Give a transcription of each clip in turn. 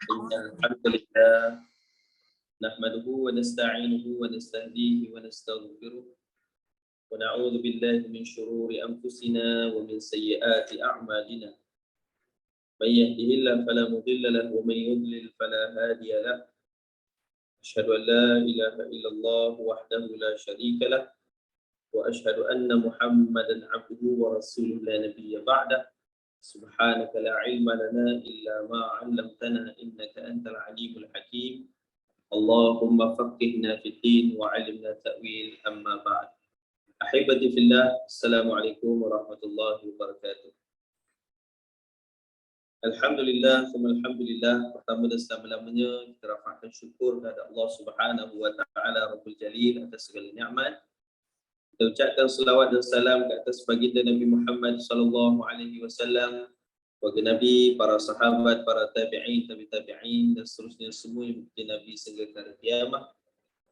إن الحمد لله نحمده ونستعينه ونستهديه ونستغفره ونعوذ بالله من شرور أنفسنا ومن سيئات أعمالنا من يهده الله فلا مضل له ومن يضلل فلا هادي له أشهد أن لا إله إلا الله وحده لا شريك له وأشهد أن محمدا عبده ورسوله لا نبي بعده سبحانك لا علم لنا إلا ما علمتنا إنك أنت العليم الحكيم اللهم فقهنا في الدين وعلمنا تأويل أما بعد أحبتي في الله السلام عليكم ورحمة الله وبركاته. Alhamdulillah, alhamdulillah. Pertama dan selama-lamanya kita rafahkan syukur kepada Allah Subhanahu wa taala Rabbul Jalil atas segala nikmat. Kita ucapkan selawat dan salam ke atas baginda Nabi Muhammad sallallahu alaihi wasallam, keluarga Nabi, para sahabat, para tabi'in, tabi'in dan seterusnya semua yang mengikuti Nabi sehingga ke hari kiamat.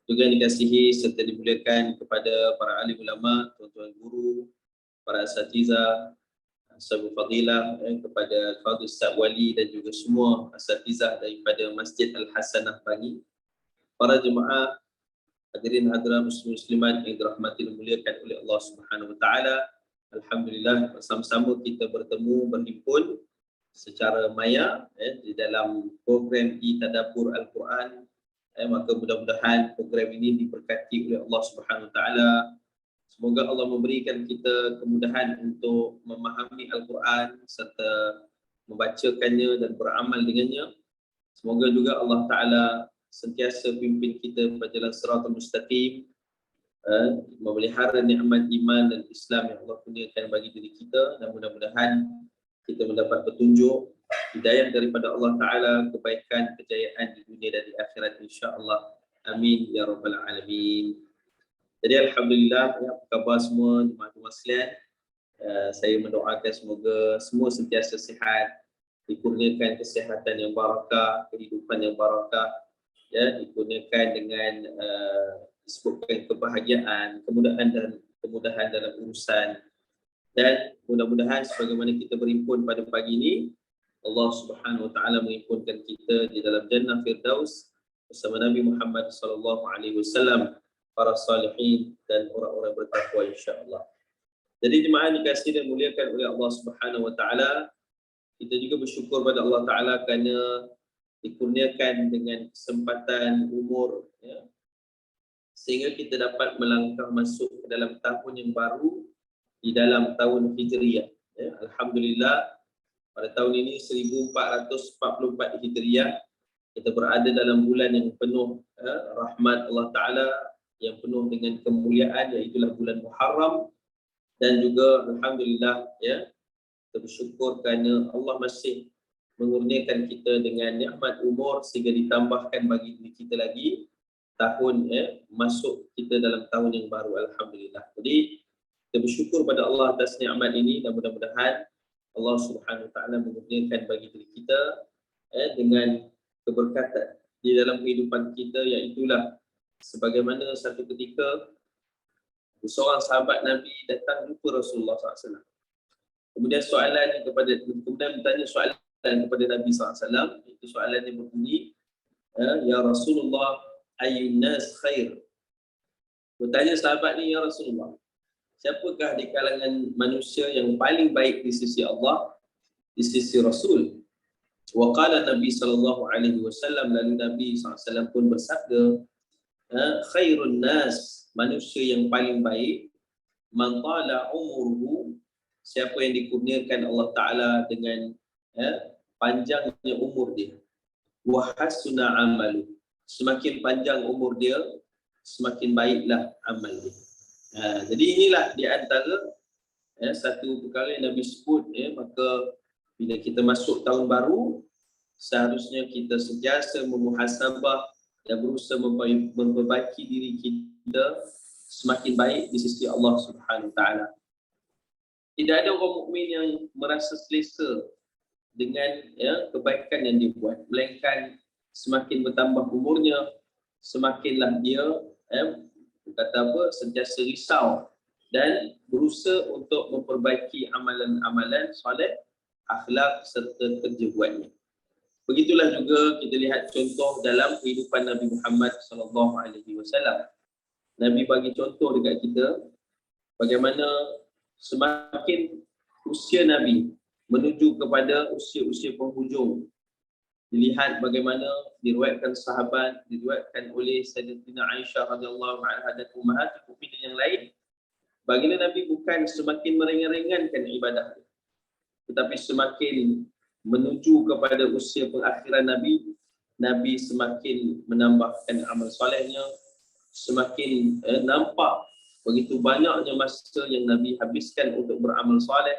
Juga dikasihi serta dimuliakan kepada para ahli ulama, tuan-tuan guru, para asatizah, ashabul fadilah, kepada Al-Fadhil Ustaz Wali dan juga semua asatizah daripada Masjid Al-Hasanah Bangi, para jemaah hadirin hadirat muslimat yang dirahmati dan dimuliakan oleh Allah Subhanahu wa taala. Alhamdulillah bersama-sama kita bertemu berhimpun secara maya di dalam program Tadabbur Al-Quran. Maka mudah-mudahan program ini diberkati oleh Allah Subhanahu wa taala. Semoga Allah memberikan kita kemudahan untuk memahami Al-Quran serta membacakannya dan beramal dengannya. Semoga juga Allah Ta'ala sentiasa pimpin kita pada jalan siratal mustaqim, memelihara nikmat iman dan Islam yang Allah kurniakan bagi diri kita, dan mudah-mudahan kita mendapat petunjuk, hidayah daripada Allah Ta'ala, kebaikan, kejayaan di dunia dan di akhirat insya-Allah. Amin ya rabbal alamin. Jadi alhamdulillah, apa khabar semua jemaah sekalian? Saya mendoakan semoga semua sentiasa sihat, dikurniakan kesihatan yang barakah, kehidupan yang barakah, dikurniakan dengan disebutkan kebahagiaan, kemudahan dalam urusan, dan mudah-mudahan sebagaimana kita berhimpun pada pagi ini, Allah Subhanahu wa taala menghimpunkan kita di dalam Jannah Firdaus bersama Nabi Muhammad sallallahu alaihi wasallam, para salihin dan orang-orang bertakwa insya-Allah. Jadi jemaah dikasihi dan muliakan oleh Allah Subhanahu wa taala, kita juga bersyukur pada Allah Taala kerana dikurniakan dengan kesempatan umur, sehingga kita dapat melangkah masuk ke dalam tahun yang baru di dalam tahun Hijriah. Alhamdulillah, pada tahun ini 1444 Hijriah, kita berada dalam bulan yang penuh rahmat Allah Ta'ala, yang penuh dengan kemuliaan, iaitulah bulan Muharram. Dan juga Alhamdulillah, kita bersyukur kerana Allah masih mengurniakan kita dengan nikmat umur sehingga ditambahkan bagi diri kita lagi tahun masuk kita dalam tahun yang baru. Alhamdulillah. Jadi kita bersyukur pada Allah atas nikmat ini, dan mudah-mudahan Allah Subhanahu wa taala mengurniakan bagi diri kita dengan keberkatan di dalam kehidupan kita, iaitulah sebagaimana satu ketika seorang sahabat Nabi datang jumpa Rasulullah SAW. Kemudian bertanya soalan kepada Nabi SAW. Itu soalan yang berbunyi, Ya Rasulullah, ayyun nas khair. Bertanya sahabat ni, Ya Rasulullah, siapakah di kalangan manusia yang paling baik di sisi Allah, di sisi Rasul? Wa qala Nabi sallallahu alaihi wasallam, lalu Nabi SAW pun bersabda, khairun nas, manusia yang paling baik, man tala umuruhu, siapa yang dikurniakan Allah Ta'ala dengan panjangnya umur dia, wa hasuna amalu, semakin panjang umur dia, semakin baiklah amal dia. Jadi inilah di antara satu perkara yang Nabi sebut, maka bila kita masuk tahun baru, seharusnya kita sentiasa memuhasabah dan berusaha memperbaiki diri kita semakin baik di sisi Allah Subhanahu wa taala. Tidak ada orang mukmin yang merasa selesa dengan kebaikan yang dia buat, melainkan semakin bertambah umurnya, semakinlah dia sentiasa risau dan berusaha untuk memperbaiki amalan-amalan soleh, akhlak serta kerja buatnya. Begitulah juga kita lihat contoh dalam kehidupan Nabi Muhammad SAW. Nabi bagi contoh dekat kita bagaimana semakin usia Nabi menuju kepada usia-usia penghujung. Dilihat bagaimana diriwayatkan sahabat, diriwayatkan oleh Sayyidatina Aisyah radhiyallahu anha dan ummahat mukminin yang lain, baginda Nabi bukan semakin meringan-ringankan ibadah, tetapi semakin menuju kepada usia pengakhiran Nabi, Nabi semakin menambahkan amal solehnya, semakin nampak begitu banyaknya masa yang Nabi habiskan untuk beramal soleh,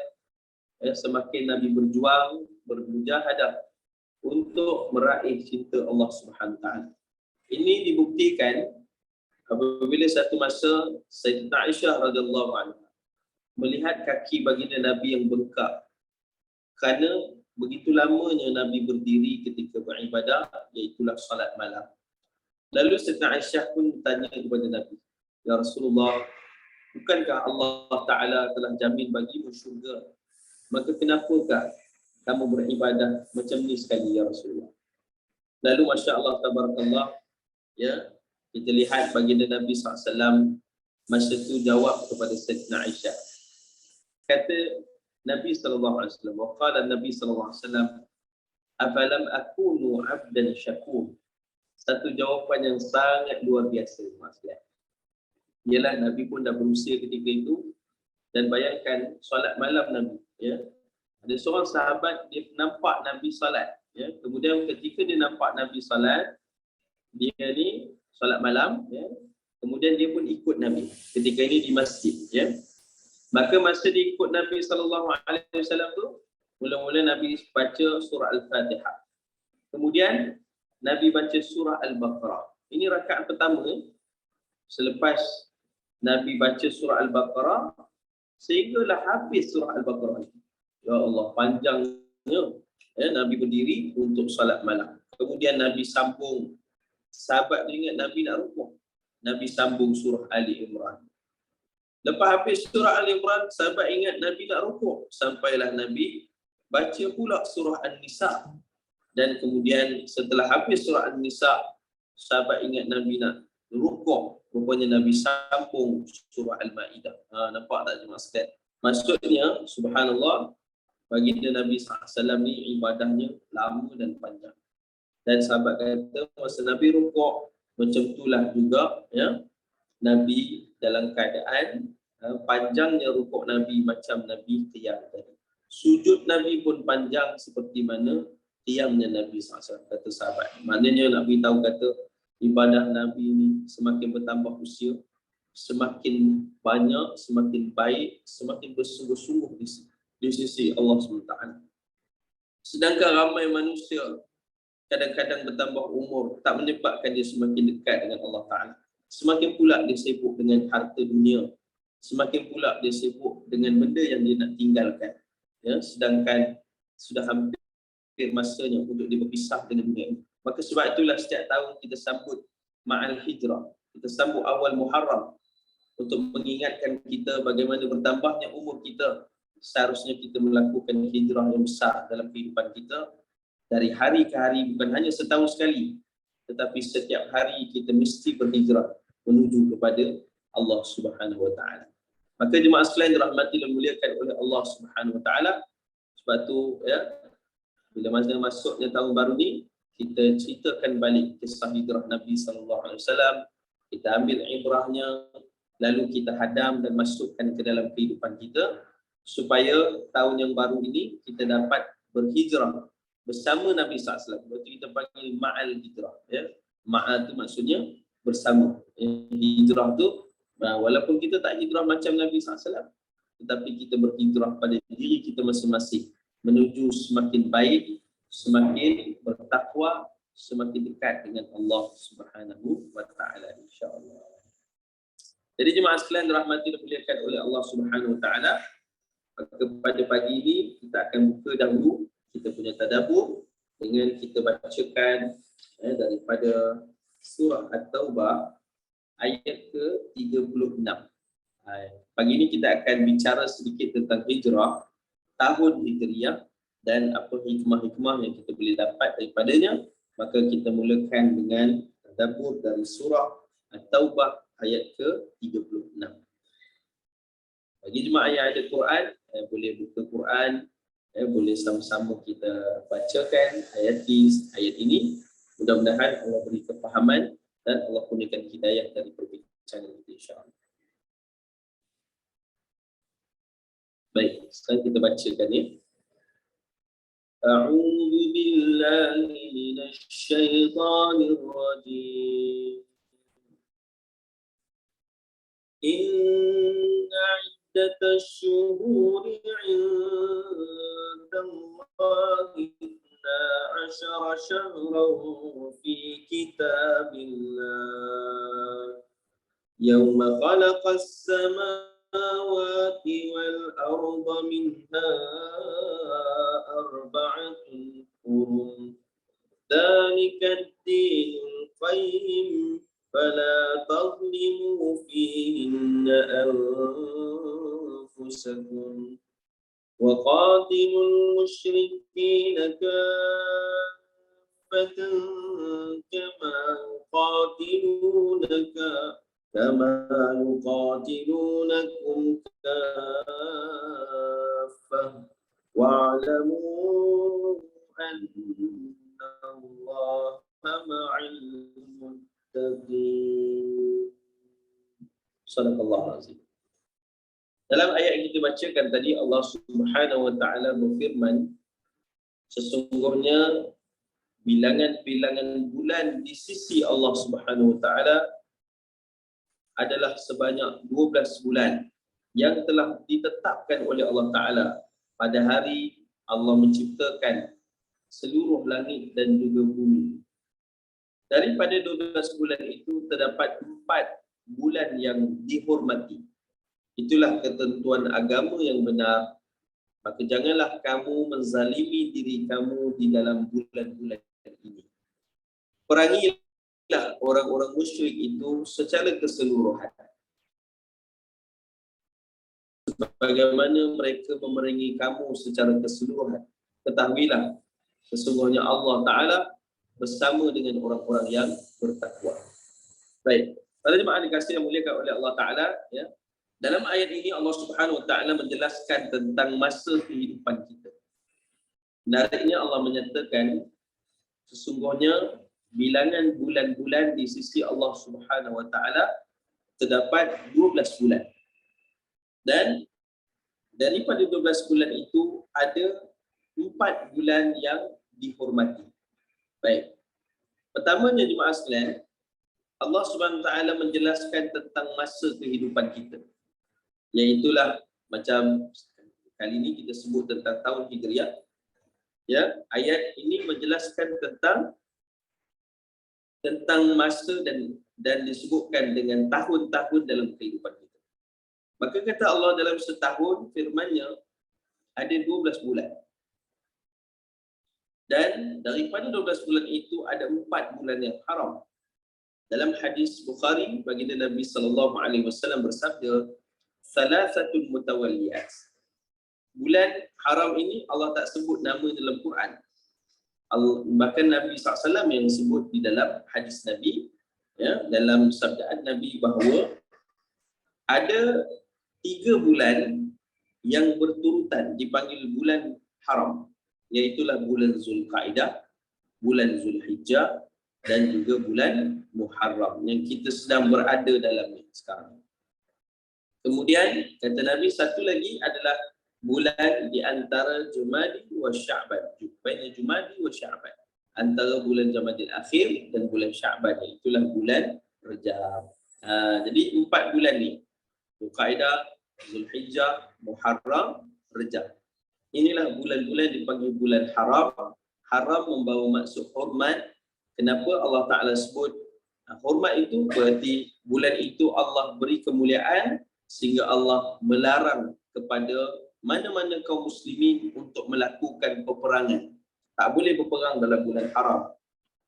semakin Nabi berjuang, bermujahadah untuk meraih cinta Allah Subhanahu Wa Taala. Ini dibuktikan apabila satu masa Sayyidatina Aisyah radhiyallahu anha melihat kaki baginda Nabi yang bengkak kerana begitu lamanya Nabi berdiri ketika beribadah, iaitulah salat malam. Lalu Sayyidatina Aisyah pun bertanya kepada Nabi, "Ya Rasulullah, bukankah Allah Ta'ala telah jamin bagimu syurga? Maka kenapakah kamu beribadah macam ni sekali, ya Rasulullah?" Lalu Masya Allah, tabarakallah, ya, kita lihat baginda Nabi SAW masa tu jawab kepada Sayyidatina Aisyah. Kata Nabi SAW, waqala Nabi SAW, afalam akunu abdan syakur. Satu jawapan yang sangat luar biasa, maksudnya. Ialah Nabi pun dah berusia ketika itu, dan bayangkan solat malam Nabi, ya. Ada seorang sahabat, dia nampak Nabi salat, ya. Kemudian ketika dia nampak Nabi salat, dia ni solat malam, ya. Kemudian dia pun ikut Nabi ketika ini di masjid, ya. Maka masa dia ikut Nabi SAW tu, mula-mula Nabi baca surah Al-Fatihah. Kemudian Nabi baca surah Al-Baqarah. Ini rakaat pertama. Selepas Nabi baca surah Al-Baqarah, sehinggalah habis surah Al-Baqarah. Ya Allah, panjangnya, ya, Nabi berdiri untuk salat malam. Kemudian Nabi sambung, sahabat dia ingat Nabi nak rukuk, Nabi sambung surah Ali Imran. Lepas habis surah Ali Imran, sahabat ingat Nabi nak rukuk, sampailah Nabi baca pula surah An-Nisa. Dan kemudian setelah habis surah An-Nisa, sahabat ingat Nabi nak rukuk, rupanya Nabi sambung surah Al-Ma'idah. Nampak tak jemaah sekalian? Maksudnya, subhanallah, baginda Nabi SAW ni ibadahnya lama dan panjang. Dan sahabat kata, masa Nabi rukuk, macam itulah juga, ya, Nabi dalam keadaan panjangnya rukuk Nabi macam Nabi qiyam tadi. Sujud Nabi pun panjang seperti mana qiyamnya Nabi SAW, kata sahabat. Maknanya Nabi tahu kata ibadah Nabi ini semakin bertambah usia, semakin banyak, semakin baik, semakin bersungguh-sungguh di sisi Allah SWT. Sedangkan ramai manusia kadang-kadang bertambah umur tak menyebabkan dia semakin dekat dengan Allah Ta'ala. Semakin pula dia sibuk dengan harta dunia, semakin pula dia sibuk dengan benda yang dia nak tinggalkan, ya, sedangkan sudah hampir masanya untuk dia berpisah dengan dunia ini. Maka sebab itulah setiap tahun kita sambut Ma'al Hijrah, kita sambut awal Muharram untuk mengingatkan kita bagaimana bertambahnya umur kita. Seharusnya kita melakukan hijrah yang besar dalam kehidupan kita, dari hari ke hari, bukan hanya setahun sekali, tetapi setiap hari kita mesti berhijrah menuju kepada Allah Subhanahu Wa Taala. Maka jemaah sekalian dirahmati dan dimuliakan oleh Allah Subhanahu Wa Taala. Sebab tu, ya, bila masa masuknya tahun baru ni, kita ceritakan balik kisah hijrah Nabi SAW, kita ambil ibrahnya, lalu kita hadam dan masukkan ke dalam kehidupan kita, supaya tahun yang baru ini kita dapat berhijrah bersama Nabi SAW. Berarti kita panggil Ma'al Hijrah, ya. Ma'al tu maksudnya bersama. Hijrah tu, walaupun kita tak hijrah macam Nabi SAW, tetapi kita berhijrah pada diri kita masing-masing, menuju semakin baik, semakin bertakwa, semakin dekat dengan Allah Subhanahu Wa Taala, insya-Allah. Jadi jemaah sekalian dirahmati dan dimuliakan oleh Allah Subhanahu Wa Taala, pada pagi ini kita akan buka dahulu kita punya tadabbur dengan kita bacakan daripada surah At-Taubah ayat ke-36. Pagi ini kita akan bicara sedikit tentang hijrah, tahun Hijriah, dan apa hikmah-hikmah yang kita boleh dapat daripadanya, maka kita mulakan dengan tadabbur dari surah At-Taubah ayat ke-36. Bagi jemaah yang ada Quran, boleh buka Quran, boleh sama-sama kita bacakan ayat ini. Mudah-mudahan Allah beri kefahaman dan Allah kurniakan hidayah dari perbincangan kita, insya-Allah. Baik, sekarang kita bacakan ya. A'udzu billahi minasy syaithanir rajim. Inna 'iddatasy syuhuri 'indallahi 12 syahran fi kitabillah. Yauma khalaqas samawati wal arda minha arba'atun hurum. Dzalika ad-dinul qayyim fala tadhlimu fihinna anfusakum wa qatilul musyrikina kaffatan kama yuqatilunakum kaffah wa'lamu anna Allaha ma'al muttaqin. Sadaqallahul azim. Dalam ayat yang kita bacakan tadi, Allah Subhanahu wa taala berfirman, sesungguhnya bilangan-bilangan bulan di sisi Allah Subhanahu wa taala adalah sebanyak 12 bulan yang telah ditetapkan oleh Allah Ta'ala pada hari Allah menciptakan seluruh langit dan juga bumi. Daripada 12 bulan itu terdapat 4 bulan yang dihormati. Itulah ketentuan agama yang benar. Maka janganlah kamu menzalimi diri kamu di dalam bulan-bulan ini. Perangilah orang-orang musyrik itu secara keseluruhan. Bagaimana mereka memerangi kamu secara keseluruhan. Ketahuilah, sesungguhnya Allah Ta'ala bersama dengan orang-orang yang bertakwa. Baik, para jemaah dikasihi yang muliakan oleh Allah Ta'ala, ya, dalam ayat ini Allah Subhanahu Wa Ta'ala menjelaskan tentang masa kehidupan kita. Menariknya Allah menyatakan, sesungguhnya bilangan bulan-bulan di sisi Allah Subhanahu Wa Ta'ala terdapat 12 bulan. Dan daripada 12 bulan itu ada 4 bulan yang dihormati. Baik. Pertamanya jemaah sekalian, Allah Subhanahu Wa Ta'ala menjelaskan tentang masa kehidupan kita. Iaitulah macam kali ini kita sebut tentang tahun Hijriah. Ya, ayat ini menjelaskan tentang masa dan disebutkan dengan tahun-tahun dalam kehidupan kita. Maka kata Allah dalam setahun, firman-Nya ada 12 bulan. Dan daripada 12 bulan itu ada 4 bulan yang haram. Dalam hadis Bukhari, baginda Nabi sallallahu alaihi wasallam bersabda, "Salasatul mutawalliyat." Bulan haram ini Allah tak sebut nama dalam Quran. Bahkan Nabi SAW yang sebut di dalam hadis Nabi, ya, dalam sabdaan Nabi bahawa ada 3 bulan yang berturutan dipanggil bulan haram, iaitulah bulan Zulqaidah, bulan Zulhijjah dan juga bulan Muharram yang kita sedang berada dalamnya sekarang. Kemudian kata Nabi, satu lagi adalah bulan di antara Jumadi wa Sya'ban, baina Jumadi wa Sya'ban, antara bulan Jamadil Akhir dan bulan Sya'ban, itulah bulan Rajab. Jadi 4 bulan ni, Zulqaidah, Zulhijjah, Muharram, Rajab. Inilah bulan-bulan dipanggil bulan haram. Haram membawa maksud hormat. Kenapa Allah Ta'ala sebut hormat itu? Berarti bulan itu Allah beri kemuliaan sehingga Allah melarang kepada mana-mana kaum muslimin untuk melakukan peperangan. Tak boleh berperang dalam bulan haram.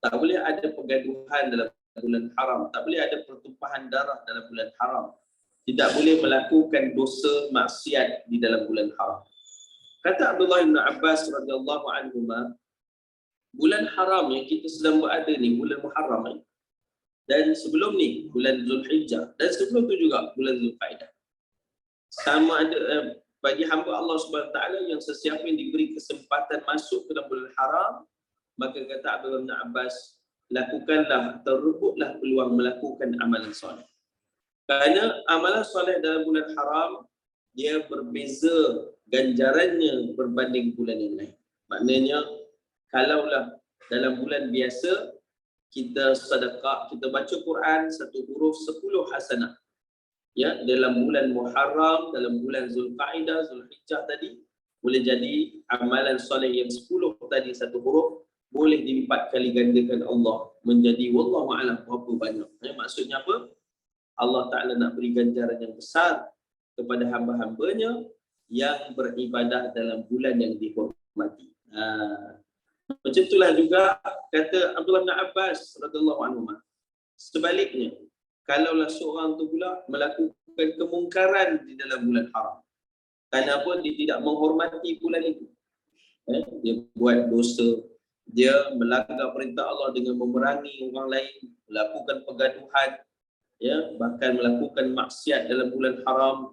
Tak boleh ada pergaduhan dalam bulan haram. Tak boleh ada pertumpahan darah dalam bulan haram. Tidak boleh melakukan dosa maksiat di dalam bulan haram. Kata Abdullah bin Abbas radhiyallahu anhuma, bulan haram yang kita sedang berada ni bulan Muharram ni. Dan sebelum ni bulan Zulhijjah, dan sebelum tu juga bulan Zulqa'dah. Sama ada bagi hamba Allah Subhanahu Wa Taala yang sesiapa yang diberi kesempatan masuk ke dalam bulan haram, maka kata Abdullah bin Abbas, lakukanlah, terebutlah peluang melakukan amalan soleh. Kerana amalan soleh dalam bulan haram dia berbeza ganjarannya berbanding bulan yang lain. Maknanya kalaulah dalam bulan biasa kita sedekah, kita baca Quran satu huruf 10 hasanah. Ya, dalam bulan Muharram, dalam bulan Zulqa'dah, Zulhijjah tadi boleh jadi amalan soleh yang 10 tadi satu huruf boleh dilipat kali gandakan Allah menjadi wallahu a'lam berapa banyak. Maksudnya apa? Allah Ta'ala nak beri ganjaran yang besar kepada hamba-hambanya yang beribadah dalam bulan yang dihormati. Macam itulah juga kata Abdullah bin Abbas radhiyallahu anhu. Sebaliknya, kalaulah seorang tu pula melakukan kemungkaran di dalam bulan haram, kenapa dia tidak menghormati bulan itu? Dia buat dosa, dia melanggar perintah Allah dengan memerangi orang lain, melakukan pergaduhan, ya, bahkan melakukan maksiat dalam bulan haram.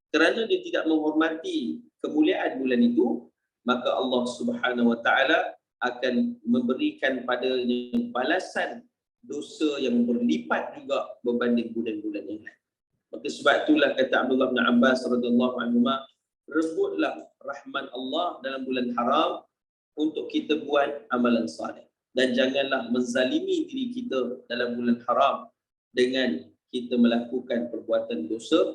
Kerana dia tidak menghormati kemuliaan bulan itu, maka Allah Subhanahu Wa Taala akan memberikan padanya balasan dosa yang berlipat juga berbanding bulan-bulan yang lain. Maka sebab itulah kata Abdullah bin Abbas radhiyallahu anhu, rebutlah rahmat Allah dalam bulan haram untuk kita buat amalan saleh, dan janganlah menzalimi diri kita dalam bulan haram dengan kita melakukan perbuatan dosa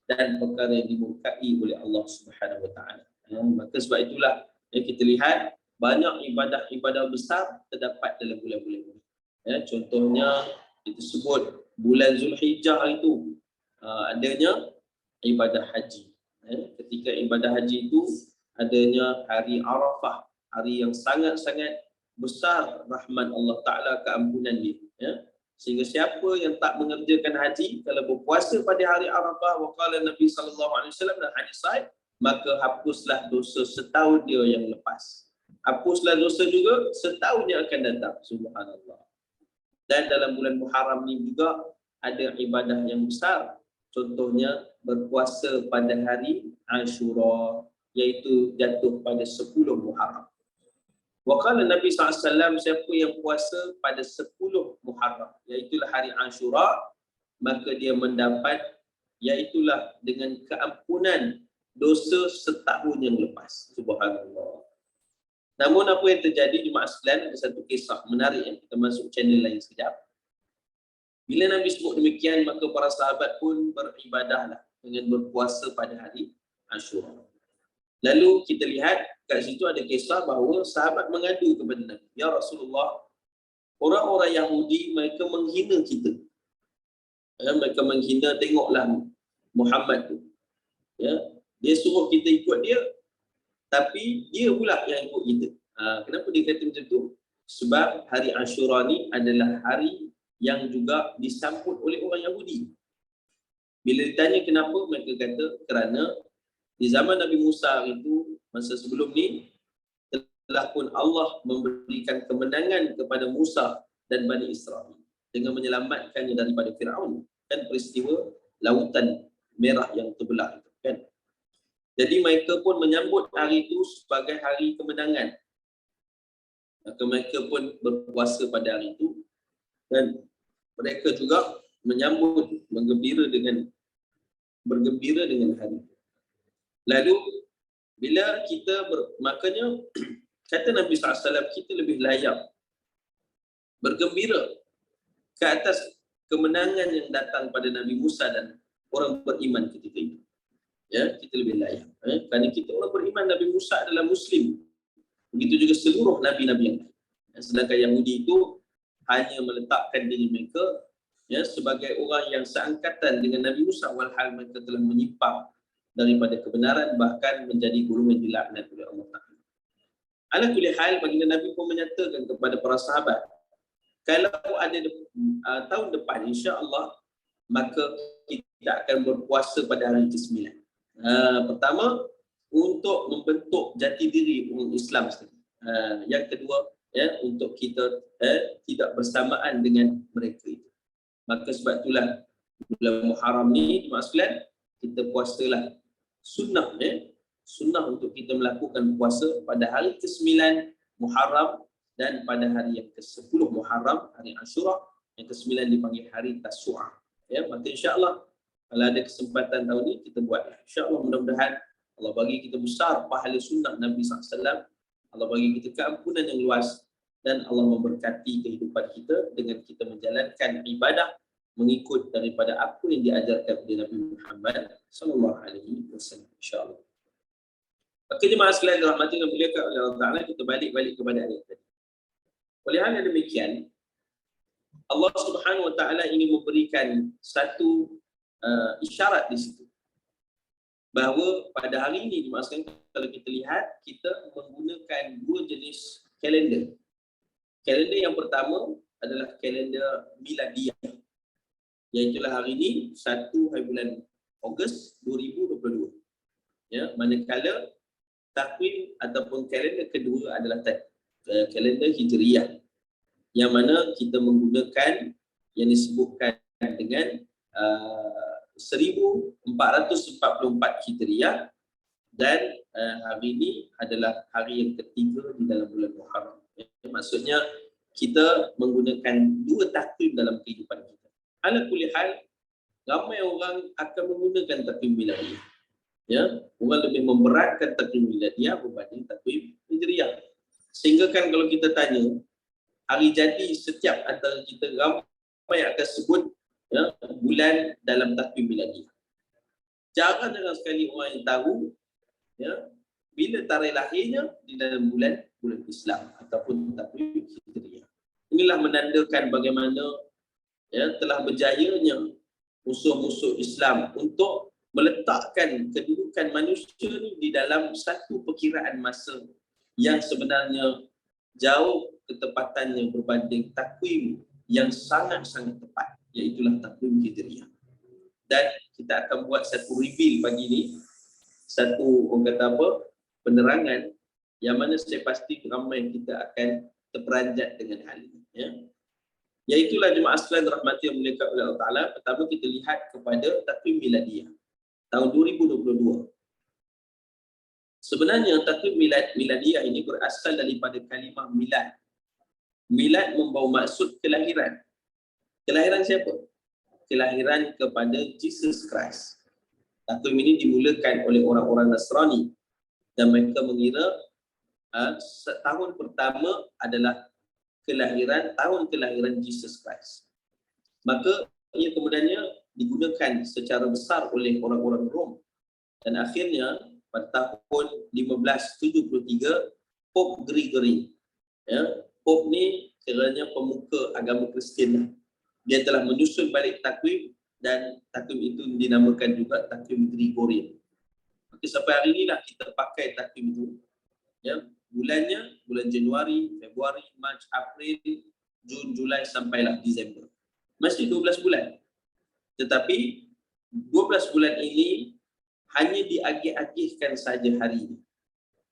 dan perkara yang dimurkai oleh Allah Subhanahu Wa Taala. Maka sebab itulah yang kita lihat banyak ibadah-ibadah besar terdapat dalam bulan-bulan ini. Contohnya kita sebut bulan Zulhijjah itu adanya ibadah haji. Ketika ibadah haji itu adanya hari Arafah, hari yang sangat-sangat besar rahmat Allah Ta'ala, keampunan dia. Sehingga siapa yang tak mengerjakan haji, kalau berpuasa pada hari Arafah, waqala Nabi SAW dalam hadis sahih, maka hapuslah dosa setahun dia yang lepas. Hapuslah dosa juga setahun yang akan datang. Subhanallah. Dan dalam bulan Muharram ni juga ada ibadah yang besar. Contohnya berpuasa pada hari Ashura, iaitu jatuh pada 10 Muharram. Waqala Nabi SAW, siapa yang puasa pada 10 Muharram, iaitulah hari Ashura, maka dia mendapat iaitulah dengan keampunan dosa setahun yang lepas. Subhanallah. Namun apa yang terjadi di sekalian, ada satu kisah menarik yang kita masuk channel lain sekejap. Bila Nabi sebut demikian, maka para sahabat pun beribadahlah dengan berpuasa pada hari Ashura. Lalu kita lihat kat situ ada kisah bahawa sahabat mengadu kepada Nabi, ya Rasulullah, orang-orang Yahudi mereka menghina kita. Mereka menghina, tengoklah Muhammad tu. Dia suruh kita ikut dia, tapi dia pula yang ikut kita. Kenapa dia kata macam tu? Sebab hari Ashura ni adalah hari yang juga disambut oleh orang Yahudi. Bila ditanya kenapa, mereka kata kerana di zaman Nabi Musa itu, masa sebelum ni, telah pun Allah memberikan kemenangan kepada Musa dan Bani Israel dengan menyelamatkannya daripada Fir'aun dan peristiwa Lautan Merah yang terbelah itu, kan? Jadi mereka pun menyambut hari itu sebagai hari kemenangan. Maka mereka pun berpuasa pada hari itu, dan mereka juga menyambut, bergembira dengan hari itu. Lalu bila kita makanya kata Nabi SAW, kita lebih layak bergembira ke atas kemenangan yang datang pada Nabi Musa dan orang beriman ketika itu. Kita lebih layak. Kerana kita orang beriman, Nabi Musa adalah Muslim. Begitu juga seluruh Nabi-Nabi yang lain. Sedangkan Yahudi itu hanya meletakkan diri mereka sebagai orang yang seangkatan dengan Nabi Musa, walhal mereka telah menyimpang daripada kebenaran, bahkan menjadi golongan dilaknat oleh Allah Ta'ala. Ala kulli hal, baginda Nabi pun menyatakan kepada para sahabat, kalau ada tahun depan insya-Allah, maka kita akan berpuasa pada hari ke-9. Pertama, untuk membentuk jati diri orang Islam sendiri. Yang kedua, untuk kita tidak bersamaan dengan mereka itu. Maka sebab itulah bulan Muharram ni, jemaah sekalian, kita puasalah. Sunnah, sunnah untuk kita melakukan puasa pada hari ke-9 Muharram dan pada hari yang ke-10 Muharram, hari Ashura. Yang ke-9 dipanggil hari Tasu'ah. Maka insya-Allah kalau ada kesempatan tahun ni kita buatlah. Insya-Allah mudah-mudahan Allah bagi kita besar pahala sunnah Nabi SAW. Allah bagi kita keampunan yang luas dan Allah memberkati kehidupan kita dengan kita menjalankan ibadah mengikut daripada apa yang diajarkan oleh Nabi Muhammad SAW. Insya-Allah. Maka jemaah sekalian dirahmati dan dimuliakan oleh Allah Taala, kita balik kepada ayat tadi. Oleh hal yang demikian, Allah Subhanahu Wa Taala ingin memberikan satu isyarat di situ, bahawa pada hari ini jemaah sekalian, kalau kita lihat, kita menggunakan dua jenis kalender. Kalender yang pertama adalah kalender miladiah, iaitulah hari ini 1 hari bulan Ogos 2022. Manakala takwim ataupun kalender kedua adalah kalender Hijriah, yang mana kita menggunakan yang disebutkan dengan 1444 Hijriah, dan hari ini adalah hari yang ketiga di dalam bulan Muharram. Maksudnya kita menggunakan dua takwim dalam kehidupan kita. Ala kulli hal, ramai orang akan menggunakan takwim miladiah. Orang lebih memberatkan takwim miladiah berbanding takwim Hijriah. Sehingga kan kalau kita tanya hari jadi setiap antara kita, ramai akan sebut bulan dalam takwim miladiah. Jarang sekali orang yang tahu bila tarikh lahirnya di dalam bulan Islam ataupun takwim Hijriah. Inilah menandakan bagaimana telah berjayanya musuh-musuh Islam untuk meletakkan kedudukan manusia ni di dalam satu perkiraan masa yang sebenarnya jauh ketepatannya berbanding takwim yang sangat-sangat tepat, iaitulah takwim Hijriah. Dan kita akan buat satu reveal pagi ni, satu orang kata apa, penerangan yang mana saya pasti ramai kita akan terperanjat dengan hal ini. Iaitulah jemaah sekalian rahmati yang dimuliakan oleh Allah Taala. Pertama kita lihat kepada takwim miladiah tahun 2022. Sebenarnya takwim miladiah ini berasal daripada kalimah milad. Milad membawa maksud kelahiran. Kelahiran siapa? Kelahiran kepada Jesus Christ. Takwim ini dimulakan oleh orang-orang Nasrani dan mereka mengira tahun pertama adalah tahun kelahiran Jesus Christ. Maka ia kemudiannya digunakan secara besar oleh orang-orang Rom, dan akhirnya pada tahun 1573 Pope Gregory, Pope ni kiranya pemuka agama Kristian, dia telah menyusun balik takwim, dan takwim itu dinamakan juga takwim Gregorian. Maka sampai hari inilah kita pakai takwim itu. Bulannya bulan Januari, Februari, Mac, April, Jun, Julai sampailah Disember. Masih 12 bulan. Tetapi 12 bulan ini hanya diagih-agihkan saja hari ini.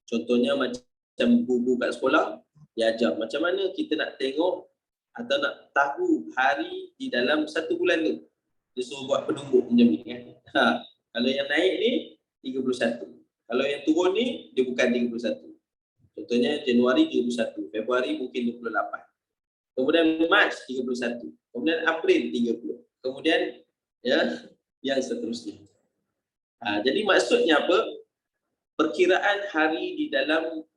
Contohnya macam guru kat sekolah, dia ajar macam mana kita nak tengok atau nak tahu hari di dalam satu bulan tu. Dia suruh buat penumbuk macam ni kan. Kalau yang naik ni 31. Kalau yang turun ni dia bukan 31. Contohnya Januari 31, Februari mungkin 28. Kemudian Mac 31, kemudian April 30. Kemudian yang seterusnya. Jadi maksudnya apa? Perkiraan hari di dalam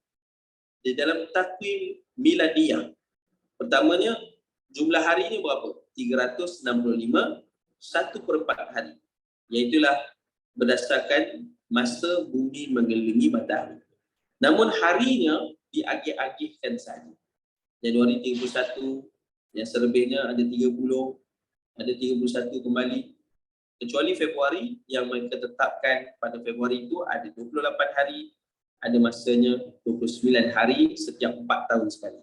takwim miladiah. Pertamanya jumlah hari ini berapa? 365, 1/4 hari. Iaitulah berdasarkan masa bumi mengelilingi matahari. Namun harinya diagih-agihkan saja. Januari 31, yang selebihnya ada 30, ada 31 kembali. Kecuali Februari yang mereka tetapkan pada Februari itu ada 28 hari, ada masanya 29 hari setiap 4 tahun sekali.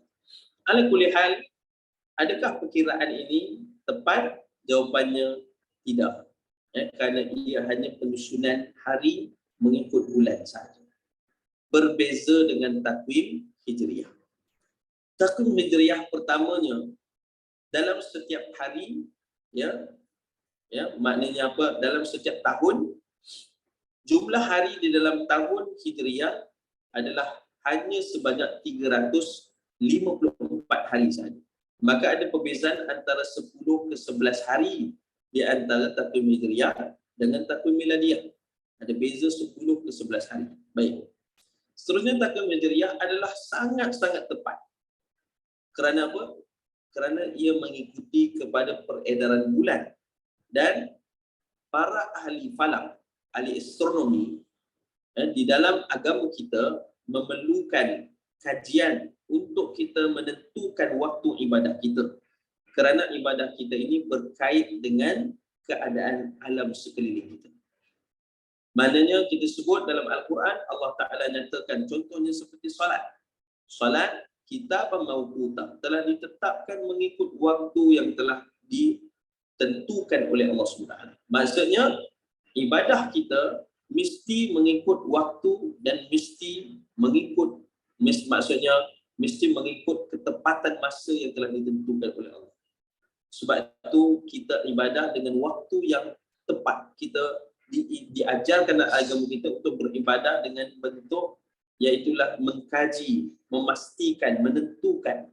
Ala kulli hal, adakah perkiraan ini tepat? Jawapannya tidak. Kerana ia hanya penyusunan hari mengikut bulan sahaja. berbeza dengan takwim Hijriah. Takwim Hijriah pertamanya dalam setiap hari, maknanya apa? Dalam setiap tahun, jumlah hari di dalam tahun Hijriah adalah hanya sebanyak 354 hari sahaja. Maka ada perbezaan antara 10 ke 11 hari di antara takwim Hijriah dengan takwim Miladiah. Ada beza 10 ke 11 hari. Baik. Seterusnya takwim Hijriah adalah sangat-sangat tepat. Kerana apa? Kerana ia mengikuti kepada peredaran bulan. Dan para ahli falak, ahli astronomi di dalam agama kita memerlukan kajian untuk kita menentukan waktu ibadah kita. Kerana ibadah kita ini berkait dengan keadaan alam sekeliling kita. Maknanya kita sebut dalam Al-Quran, Allah Ta'ala nyatakan contohnya seperti solat. Solat kitab mawquta telah ditetapkan mengikut waktu yang telah ditentukan oleh Allah SWT. Maksudnya ibadah kita mesti mengikut waktu dan mesti mengikut ketepatan masa yang telah ditentukan oleh Allah. Sebab itu kita ibadah dengan waktu yang tepat. Kita diajarkan agama kita untuk beribadah dengan bentuk iaitulah mengkaji, memastikan, menentukan,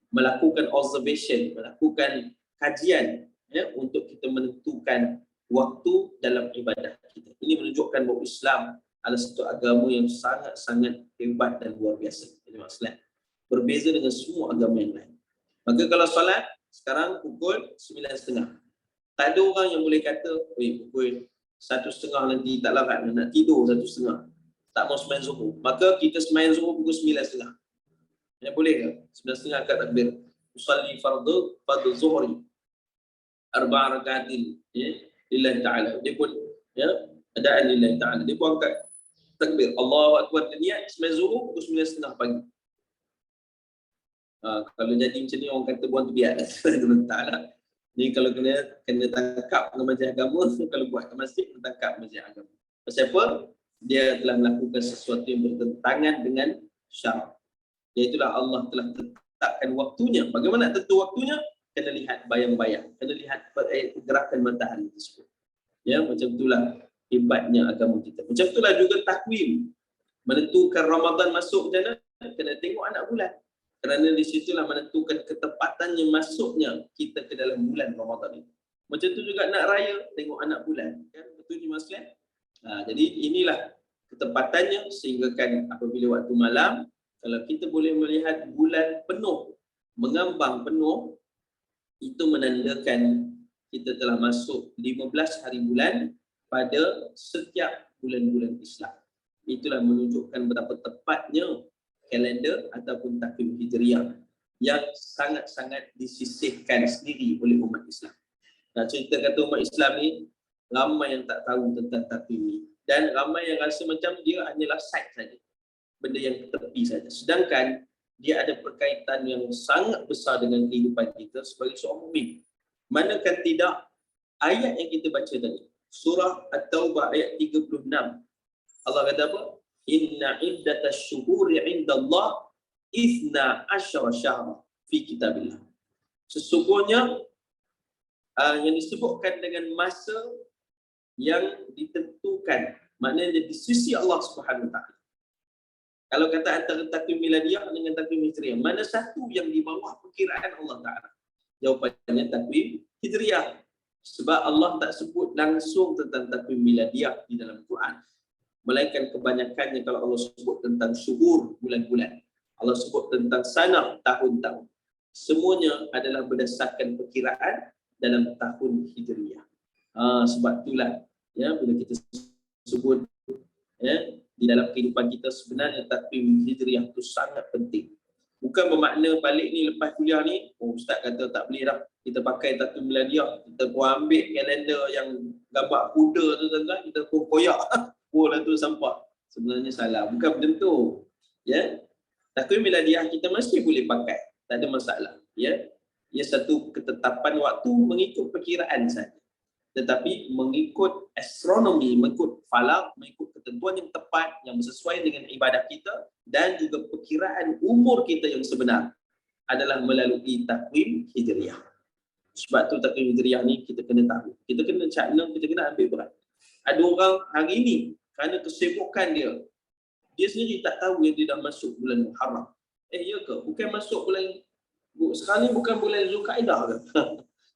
melakukan observation, melakukan kajian untuk kita menentukan waktu dalam ibadah kita. Ini menunjukkan bahawa Islam adalah satu agama yang sangat-sangat hebat dan luar biasa. Jadi maksudnya berbeza dengan semua agama yang lain. Maka kalau solat sekarang pukul 9.30. Tak ada orang yang boleh kata, pukul 1.30 nanti tak larat, nak tidur 1.30. Tak mau sembahyang zuhur. Maka kita sembahyang zuhur pukul 9.30. Boleh ke? 9.30 akad takbir. Usalli fardu zuhri. Arba'a rakaatin lillahi ta'ala. Dia pun adaan lillahi ta'ala. Dia pun angkat takbir. Allahu Akbar. Dia niat sembahyang zuhur pukul 9.30 pagi. Kalau jadi macam ni orang kata buang tu biar lah. Ta'ala. Ni kalau kena tangkap dengan majlis agama, kalau buat ke masjid, kena tangkap majlis agama. Pasal apa? Dia telah melakukan sesuatu yang bertentangan dengan syarak. Iaitulah Allah telah tetapkan waktunya. Bagaimana tentu waktunya? Kena lihat bayang-bayang. Kena lihat gerakan matahari tersebut. Macam itulah hebatnya agama kita. Macam itulah juga takwim. Menentukan Ramadan masuk macam mana? Kena tengok anak bulan. Kerana di situlah menentukan ketepatannya masuknya kita ke dalam bulan Ramadan itu. Macam tu juga nak raya, tengok anak bulan. Kan? Betul ni Mas Len? Jadi inilah ketepatannya sehingga kan apabila waktu malam, kalau kita boleh melihat bulan penuh, mengambang penuh, itu menandakan kita telah masuk 15 hari bulan pada setiap bulan-bulan Islam. Itulah menunjukkan betapa tepatnya kalender ataupun takwim Hijriah yang sangat-sangat disisihkan sendiri oleh umat Islam. Cerita kata umat Islam ni, ramai yang tak tahu tentang takwim ni. Dan ramai yang rasa macam dia hanyalah side saja. Benda yang tepi saja. Sedangkan dia ada perkaitan yang sangat besar dengan kehidupan kita sebagai seorang mukmin. Manakah tidak ayat yang kita baca tadi. Surah At-Taubah ayat 36. Allah kata apa? Inna iddatash syuhuri indallah 12 syahra fi kitabillah. Sesungguhnya yang disebutkan dengan masa yang ditentukan, maknanya di sisi Allah Subhanahu Wa Taala. Kalau kata antara takwim miladiah dengan takwim hijriah, mana satu yang di bawah perkiraan Allah Taala? Jawapannya takwim hijriah. Sebab Allah tak sebut langsung tentang takwim miladiah di dalam Quran. Melainkan kebanyakannya kalau Allah sebut tentang syuhur, bulan-bulan. Allah sebut tentang sanah, tahun-tahun. Semuanya adalah berdasarkan perkiraan dalam tahun Hijriah. Sebab itulah bila kita sebut di dalam kehidupan kita sebenarnya takwim Hijriah itu sangat penting. Bukan bermakna balik ni lepas kuliah ni, ustaz kata tak boleh dah kita pakai takwim miladiah, kita pun ambil kalender yang gambar kuda tu tuan-tuan, kita pun koyak. Lah tu sampah. Sebenarnya salah. Bukan macam tu. Takwim miladiah kita masih boleh pakai. Tak ada masalah. Ia satu ketetapan waktu mengikut perkiraan saja. tetapi mengikut astronomi, mengikut falak, mengikut ketentuan yang tepat yang sesuai dengan ibadah kita dan juga perkiraan umur kita yang sebenar adalah melalui takwim hijriah. Sebab tu takwim hijriah ni kita kena tahu. Kita kena cakna, kita kena ambil berat. Ada orang hari ini kerana kesibukan dia sendiri tak tahu yang dia dah masuk bulan Muharram. Ya ke? Bukan masuk bulan, sekarang ni bukan bulan Zulkaidah ke?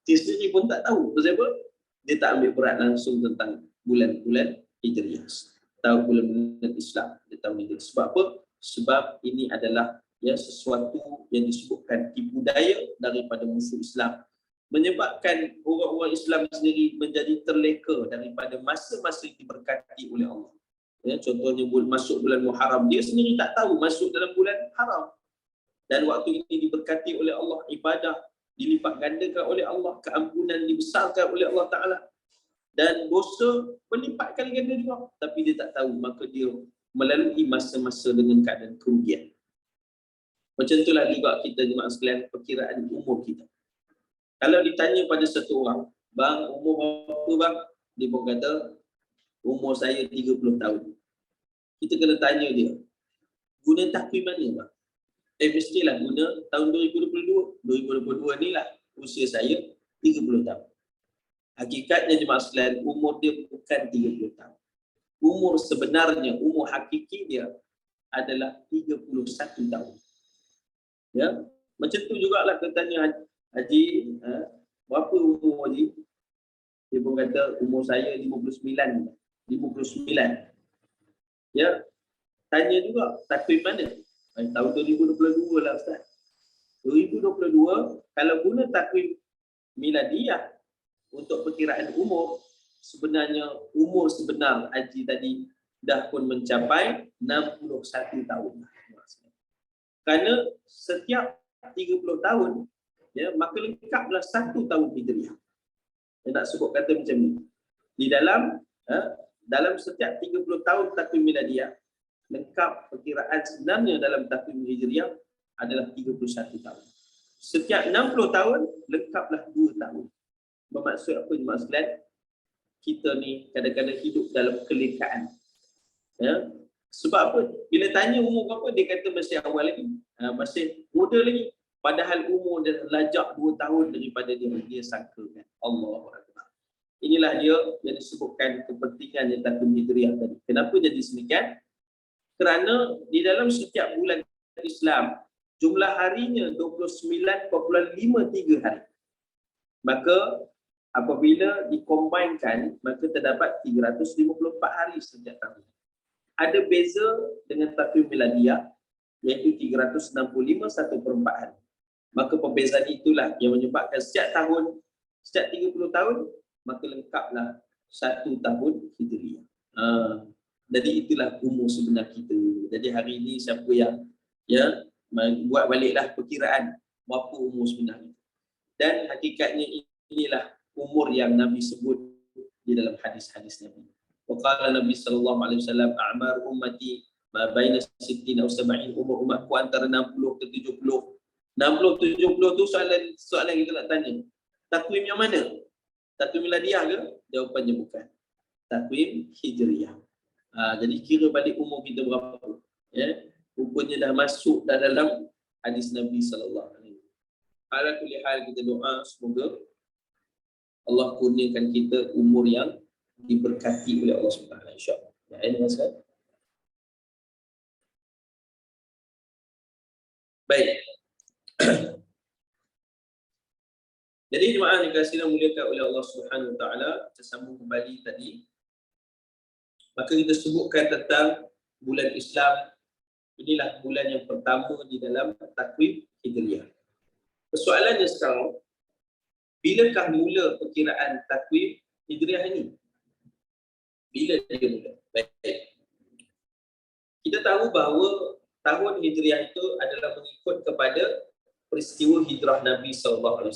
Dia sendiri pun tak tahu. Sebab apa? Dia tak ambil berat langsung tentang bulan-bulan Hijriah. Tahu bulan-bulan Islam. Dia tahu ini. Sebab apa? Sebab ini adalah sesuatu yang disebutkan tipu daya daripada musuh Islam. Menyebabkan orang-orang Islam sendiri menjadi terleka daripada masa-masa yang diberkati oleh Allah. Contohnya masuk bulan Muharram, dia sendiri tak tahu masuk dalam bulan haram. Dan waktu ini diberkati oleh Allah, ibadah dilipat gandakan oleh Allah, keampunan dibesarkan oleh Allah Ta'ala, dan dosa berlipat kali ganda juga. Tapi dia tak tahu, maka dia melalui masa-masa dengan keadaan kerugian. Macam itulah juga kita jemaah sekalian, perkiraan umur kita. Kalau ditanya pada satu orang, bang, umur berapa bang? Dia pun kata, umur saya 30 tahun. Kita kena tanya dia, guna takwim mana bang? Mestilah guna tahun 2022. 2022 ni lah usia saya 30 tahun. Hakikatnya jemaah sekalian, umur dia bukan 30 tahun. Umur sebenarnya, umur hakiki dia adalah 31 tahun. Ya, macam tu jugalah kita tanya Haji, berapa umur Haji? Dia pun kata umur saya 59. Ya, tanya juga takwim mana? Tahun 2022 lah Ustaz. 2022 kalau guna takwim miladiah untuk perkiraan umur, sebenarnya umur sebenar Haji tadi dah pun mencapai 61 tahun. Kerana setiap 30 tahun, ya, maka lengkaplah 1 tahun Hijriah. Saya nak sebut kata macam ni. Di dalam setiap 30 tahun takwim miladiah, lengkap perkiraan sebenarnya dalam takwim Hijriah adalah 31 tahun. Setiap 60 tahun, lengkaplah 2 tahun. Bermaksud apa jemaah sekalian? Kita ni kadang-kadang hidup dalam kelekaan. Ya? Sebab apa? Bila tanya umur berapa, dia kata masih awal lagi. Masih muda lagi. Padahal umur dia lajak 2 tahun daripada dia sangkakan. Allahu Akbar. Inilah dia yang disebutkan kepentingan yang takwim Hijriah tadi. Kenapa jadi demikian? Kerana di dalam setiap bulan Islam, jumlah harinya 29.53 hari. Maka apabila dikombinkan, maka terdapat 354 hari setiap tahun. Ada beza dengan takwim miladiah, iaitu 365 1/4 hari. Maka perbezaan itulah yang menyebabkan setiap 30 tahun, maka lengkaplah 1 tahun Hijriah. Jadi itulah umur sebenar kita. Jadi hari ini siapa yang buat baliklah perkiraan berapa umur sebenar kita. Dan hakikatnya inilah umur yang Nabi sebut di dalam hadis-hadis Nabi. Waqala Nabi sallallahu alaihi wasallam, a'mar ummati ma baina 60 atau 70, umur umatku antara 60 ke 70. 60 70 tu soalan kita nak tanya. Takwim yang mana? Takwim miladiah ke? Jawapannya bukan. Takwim Hijriah. Jadi kira balik umur kita berapa? Ya, rupanya dah masuk dalam hadis Nabi sallallahu alaihi wasallam. Ala kulli hal, kita doa semoga Allah kurniakan kita umur yang diberkati oleh Allah Subhanahu wa taala, insya-Allah. Ya, ini masalah. Baik. Jadi jemaah yang dikasihi dan muliakan oleh Allah Subhanahu wa taala, kita sambung kembali tadi. Maka kita sebutkan tentang bulan Islam. Inilah bulan yang pertama di dalam takwim Hijriah. Persoalannya sekarang, bilakah mula perkiraan takwim Hijriah ini? Bila dia mula? Baik. Kita tahu bahawa tahun Hijriah itu adalah mengikut kepada peristiwa hijrah Nabi SAW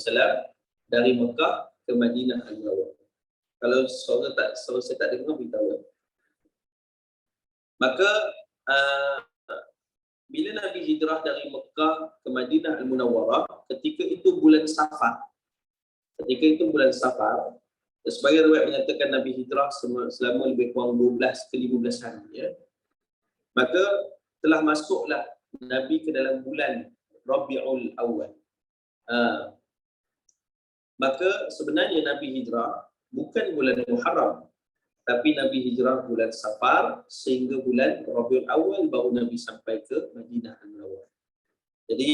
dari Mekah ke Madinah Al-Munawwarah. Kalau saya tak dengar, beritahu. Maka bila Nabi hijrah dari Mekah ke Madinah Al-Munawwarah, ketika itu bulan Safar. Sebagai riwayat menyatakan Nabi hijrah selama lebih kurang 12 ke 15 hari. Ya. Maka telah masuklah Nabi ke dalam bulan Rabiul Awal. Maka sebenarnya Nabi hijrah bukan bulan Muharram, tapi Nabi hijrah bulan Safar sehingga bulan Rabiul Awal baru Nabi sampai ke Madinah Al-Munawwarah. Jadi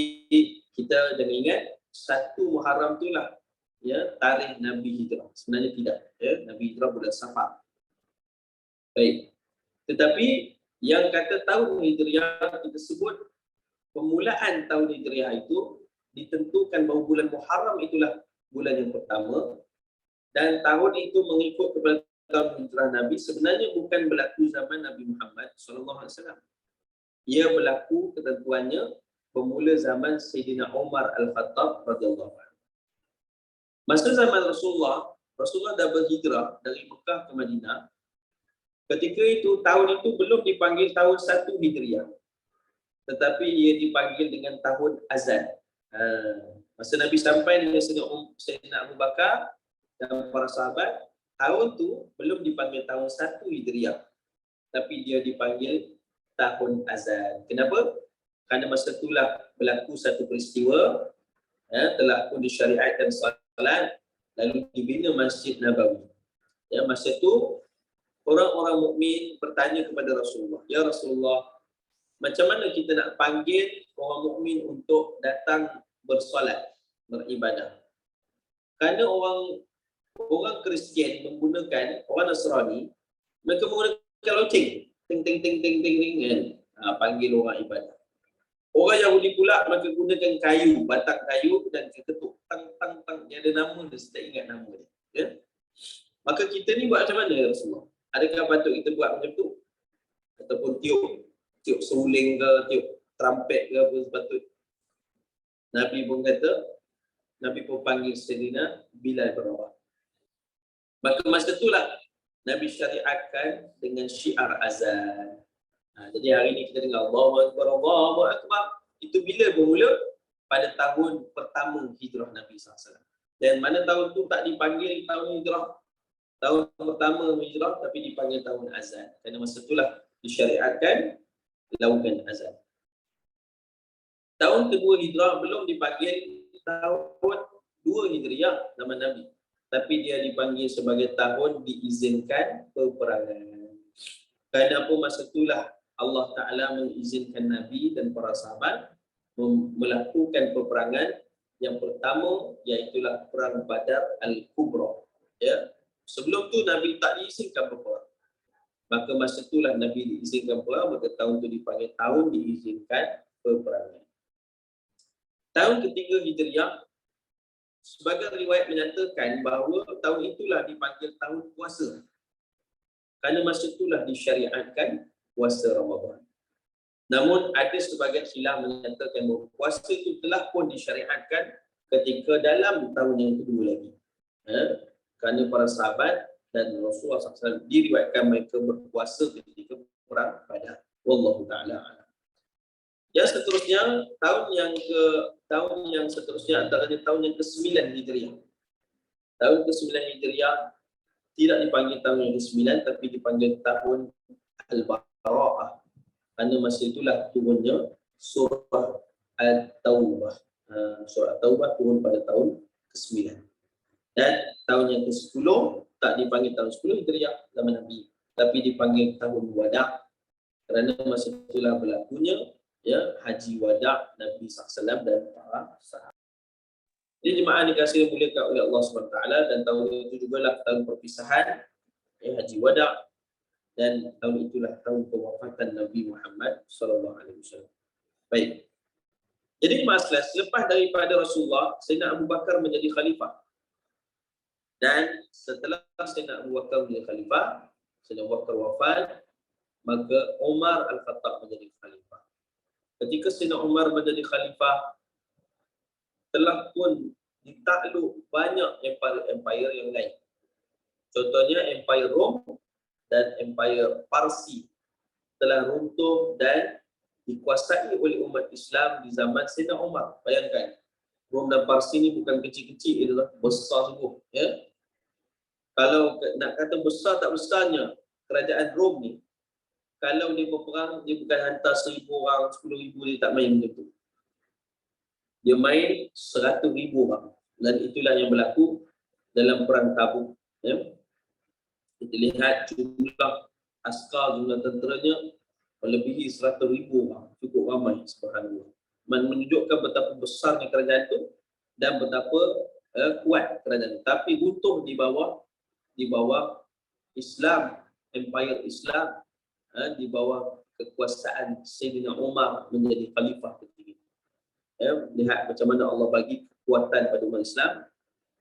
kita jangan ingat 1 Muharram itulah ya tarikh Nabi hijrah. Sebenarnya tidak, ya. Nabi hijrah bulan Safar. Baik. Tetapi yang kata tahun Hijriah kita sebut permulaan tahun Hijriah itu ditentukan bahawa bulan Muharram itulah bulan yang pertama, dan tahun itu mengikut kepada tahun hijrah Nabi sebenarnya bukan berlaku zaman Nabi Muhammad SAW. Ia berlaku ketentuannya bermula zaman Sayyidina Umar Al-Khattab radhiyallahu anhu. Masa zaman Rasulullah dah berhijrah dari Mekah ke Madinah. Ketika itu, tahun itu belum dipanggil tahun 1 Hijriah. Tetapi ia dipanggil dengan tahun Azan. Masa Nabi sampai dengan Sayyidina Abu Bakar dan para sahabat, tahun tu belum dipanggil tahun 1 Hijriah. Tapi dia dipanggil tahun Azan. Kenapa? Kerana masa itulah berlaku satu peristiwa, telah pun disyariatkan salat, lalu dibina Masjid Nabawi. Ya, masa itu orang-orang mukmin bertanya kepada Rasulullah, "Ya Rasulullah, macam mana kita nak panggil orang mukmin untuk datang bersolat, beribadah?" Kerana orang Kristian menggunakan, orang Nasrani, mereka menggunakan loceng, ting ting ting ting ting ting kan, panggil orang ibadah. Orang Yahudi pula mereka gunakan kayu, batang kayu dan ketuk tang tang tang, dia ada nama dia, saya tak ingat nama dia. Ya? Maka kita ni buat macam mana ya Rasulullah? Adakah patut kita buat macam tu? Ataupun tiup seruling ke, tiup trumpet ke apa sepatut? Nabi pun kata, Nabi pun panggil Sayyidina Bilal bin Rabah. Maka masa itulah Nabi syariatkan dengan syiar azan. Jadi hari ini kita dengar Allahu Akbar, Allahu Akbar. Itu bila bermula? Pada tahun pertama hijrah Nabi SAW. Dan mana tahun tu tak dipanggil tahun hijrah, tahun pertama hijrah, tapi dipanggil tahun azan. Kerana masa itulah disyariatkan lakukan azan. Tahun kedua hijrah belum dipanggil tahun 2 hijriah zaman Nabi, tapi dia dipanggil sebagai tahun diizinkan peperangan. Kerana apa? Masa itulah Allah Ta'ala mengizinkan Nabi dan para sahabat melakukan peperangan yang pertama, iaitulah Perang Badar Al-Kubra. Ya. Sebelum tu Nabi tak diizinkan berperang. Maka masa itulah Nabi diizinkan perang, maka tahun itu dipanggil tahun diizinkan peperangan. Tahun ketiga Hijriah, sebagai riwayat menyatakan bahawa tahun itulah dipanggil tahun puasa. Kerana masa itulah disyariatkan puasa Ramadan. Namun ada sebahagian khilaf menyatakan bahawa puasa itu telah pun disyariatkan ketika dalam tahun yang kedua lagi. Kerana para sahabat dan Rasulullah SAW diriwayatkan mereka berpuasa ketika perang Badar. Wallahu ta'ala a'lam. Yang seterusnya, tahun yang seterusnya antaranya tahun yang ke-9 Hijriah. Tahun ke-9 Hijriah tidak dipanggil tahun yang ke-9, tapi dipanggil tahun Al-Bara'ah. Kerana masa itulah turunnya surah At-Taubah. Surah At-Taubah turun pada tahun ke-9. Dan tahun yang ke-10 tak dipanggil tahun 10 Hijriah zaman Nabi, tapi dipanggil tahun Wada'. Kerana masa itulah berlakunya ya haji wada' Nabi SAW dan para sahabat. Jadi jemaah dikasihi dimuliakan oleh Allah SWT, dan tahun itu jugalah tahun perpisahan ya, haji wada', dan tahun itulah tahun kewafatan Nabi Muhammad SAW. Baik. Jadi masalah selepas daripada Rasulullah, Sayyidina Abu Bakar menjadi khalifah. Dan setelah Sayyidina Abu Bakar menjadi khalifah, Sayyidina Abu Bakar wafat, maka Umar Al-Khattab menjadi khalifah. Ketika Sayyidina Umar menjadi khalifah, telah pun ditakluk banyak empire yang lain. Contohnya Empire Rom dan Empire Parsi telah runtuh dan dikuasai oleh umat Islam di zaman Sayyidina Umar. Bayangkan, Rom dan Parsi ni bukan kecil-kecil, itulah besar sungguh. Ya? Kalau nak kata besar tak besarnya kerajaan Rom ni, kalau dia berperang, dia bukan hantar 1,000 orang, 10,000, dia tak main macam tu. Dia main 100,000 orang. Dan itulah yang berlaku dalam perang Tabuk. Ya. Kita lihat jumlah askar, jumlah tenteranya melebihi 100,000 orang. Cukup ramai, subhanallah. Menunjukkan betapa besarnya kerajaan itu dan betapa kuat kerajaan itu. Tapi runtuh di bawah Islam, empire Islam, di bawah kekuasaan Sayyidina Umar menjadi khalifah ketiga. Lihat macam mana Allah bagi kekuatan pada umat Islam,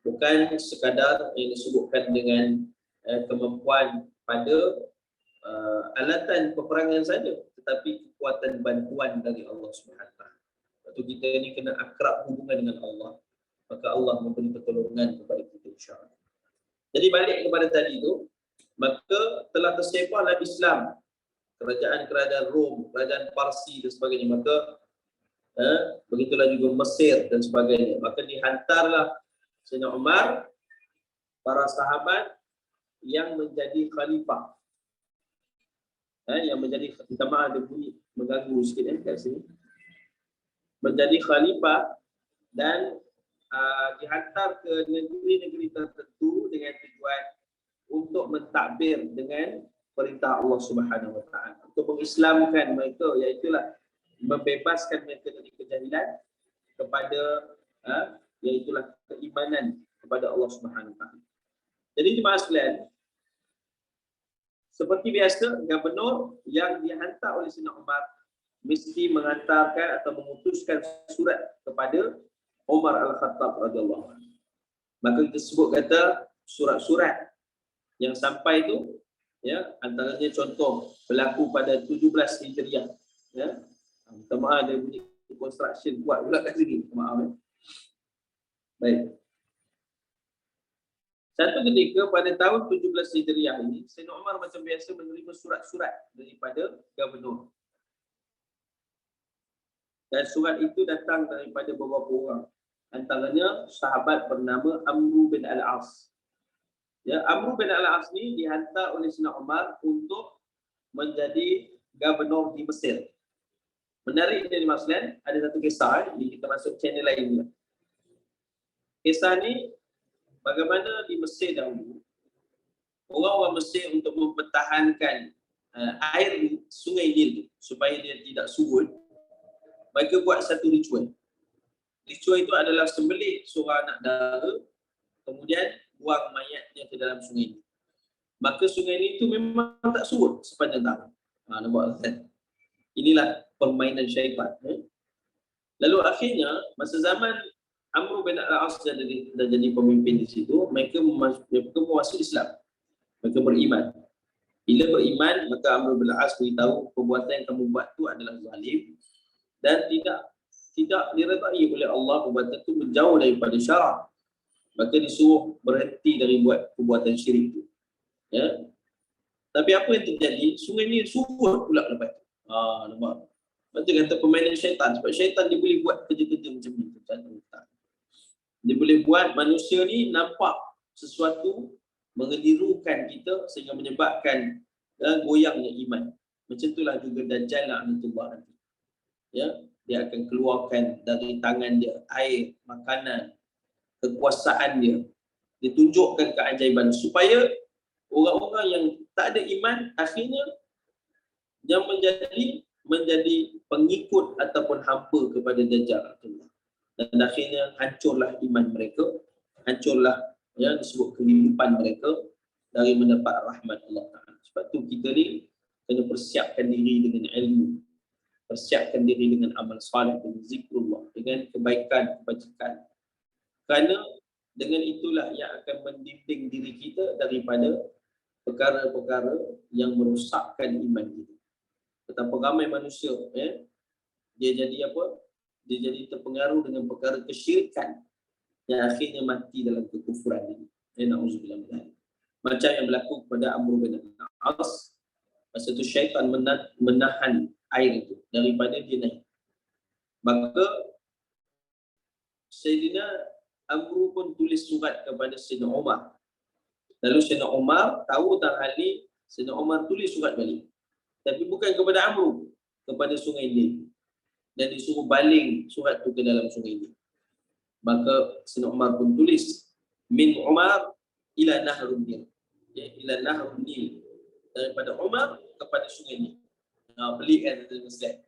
bukan sekadar yang disebutkan dengan kemampuan pada alatan peperangan saja, tetapi kekuatan bantuan dari Allah SWT. Waktu kita ni kena akrab hubungan dengan Allah, maka Allah memberi pertolongan kepada kita, insya-Allah. Jadi balik kepada tadi tu, maka telah tersebarlah Islam, kerajaan-kerajaan Rom, kerajaan Parsi dan sebagainya. Maka begitulah juga Mesir dan sebagainya. Maka dihantarlah Sayyidina Umar, para sahabat yang menjadi khalifah. Yang menjadi, minta maaf ada bunyi mengganggu sikit kat sini. Menjadi khalifah dan dihantar ke negeri-negeri tertentu dengan tujuan untuk mentadbir dengan perintah Allah Subhanahu Wa Taala, untuk mengislamkan mereka, iaitulah membebaskan mereka dari kejahilan kepada iaitulah keimanan kepada Allah Subhanahu Wa Taala. Jadi jemaah sekalian, seperti biasa, gubernur yang dihantar oleh Sayyidina Umar mesti menghantarkan atau mengutuskan surat kepada Umar Al-Khattab radhiyallahu anhu. Maka kita sebut kata surat-surat yang sampai itu, ya, antaranya contoh berlaku pada 17 Hijriah. Ya. Minta maaf ada bunyi construction buat pula kat sini. Maaf. Baik. Satu ketika pada tahun 17 Hijriah ini, Sayyidina Umar macam biasa menerima surat-surat daripada gubernur. Dan surat itu datang daripada beberapa orang. Antaranya sahabat bernama Amr bin Al-As. Ya, Amr bin Al-As ni dihantar oleh Sayyidina Umar untuk menjadi gubernur di Mesir. Menarik dari maksudnya, ada satu kisah ni, kita masuk channel lain. Kisah ni bagaimana di Mesir dahulu, orang-orang Mesir untuk mempertahankan air sungai Nil supaya dia tidak surut, mereka buat satu ritual. Ritual itu adalah sembelih seorang anak dara, kemudian buang mayatnya ke dalam sungai ini. Maka sungai ini itu memang tak surut sepanjang tahun. Nampak kan? Inilah permainan syaitan. Lalu akhirnya, masa zaman Amr bin Al-As dah jadi pemimpin di situ, mereka masuk Islam. Mereka beriman. Bila beriman, maka Amr bin Al-As beritahu perbuatan yang kamu buat itu adalah zalim dan tidak diredai oleh Allah, perbuatan itu menjauh daripada syarak. Maka disuruh berhenti dari buat perbuatan syirik itu. Ya. Tapi apa yang terjadi? Sungai ni surut pula lepas itu. Nampak? Lepas tu kata permainan syaitan. Sebab syaitan dia boleh buat kerja-kerja macam ni. Dia boleh buat manusia ni nampak sesuatu mengelirukan kita sehingga menyebabkan goyangnya iman. Macam itulah juga Dajjal la'natullah nanti. Ya, dia akan keluarkan dari tangan dia air, makanan, kekuasaan dia. Dia tunjukkan keajaiban supaya orang-orang yang tak ada iman akhirnya yang menjadi pengikut ataupun hamba kepada Dajjal. Dan akhirnya hancurlah iman mereka, hancurlah yang disebut kehidupan mereka dari mendapat rahmat Allah Ta'ala. Sebab tu kita ni kena persiapkan diri dengan ilmu, persiapkan diri dengan amal salih, dengan zikrullah, dengan kebaikan, kebajikan. Kerana dengan itulah yang akan mendidik diri kita daripada perkara-perkara yang merosakkan iman kita. Betapa ramai manusia, dia jadi apa? Dia jadi terpengaruh dengan perkara kesyirikan yang akhirnya mati dalam kekufuran ini. Na'udzubillah min dzalik. Macam yang berlaku kepada Amr bin Al-As. Masa itu syaitan menahan air itu daripada dia naik. Maka Sayyidina Amr pun tulis surat kepada Sayyidina Umar Lalu Sayyidina Umar tahu tentang hal ini, Sayyidina Umar tulis surat balik. Tapi bukan kepada Amru, kepada Sungai Nil. Dan disuruh baling surat itu ke dalam Sungai Nil. Maka Sayyidina Umar pun tulis, min Umar ila Nahrun Nil. Ya, ila Nahrun Nil. Daripada Umar kepada Sungai Nil. Pelikkan dari Muslim.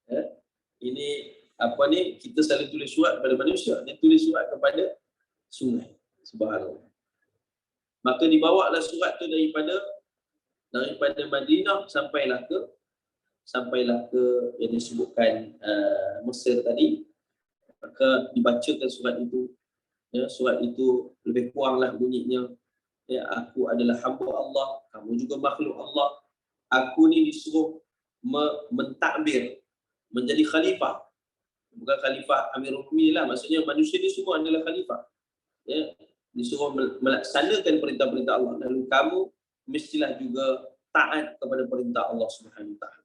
Ya. Ini apa ni, kita selalu tulis surat kepada manusia, dia tulis surat kepada sungai. Subhanallah. Maka dibawalah surat tu daripada Madinah sampailah ke yang disebutkan Mesir tadi. Maka dibacakan surat itu. Ya, surat itu lebih kuranglah bunyinya, ya, aku adalah hamba Allah, kamu juga makhluk Allah. Aku ni disuruh mentakbir menjadi khalifah. Bukan khalifah Amirul Mukminin lah, maksudnya manusia ni semua adalah khalifah. Ya, disuruh melaksanakan perintah-perintah Allah. Lalu kamu mestilah juga taat kepada perintah Allah Subhanahu Wa Taala.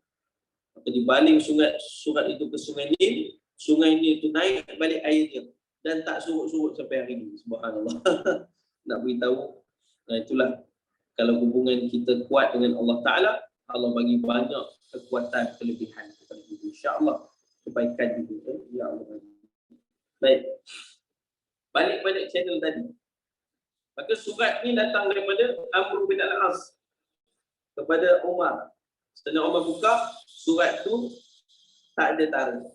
Maka dibaling surat itu ke Sungai Nil. Sungai Nil itu naik balik airnya dan tak surut-surut sampai hari ini. Subhanallah. Nak beritahu, itulah kalau hubungan kita kuat dengan Allah Taala, Allah bagi banyak kekuatan kelebihan kepada kita. Insya-Allah kebaikan itu, ya Allah. Baik. Balik pada channel tadi. Maka surat ni datang daripada Amr bin Al-As kepada Umar. Setelah Umar buka, surat tu tak ada tarikh.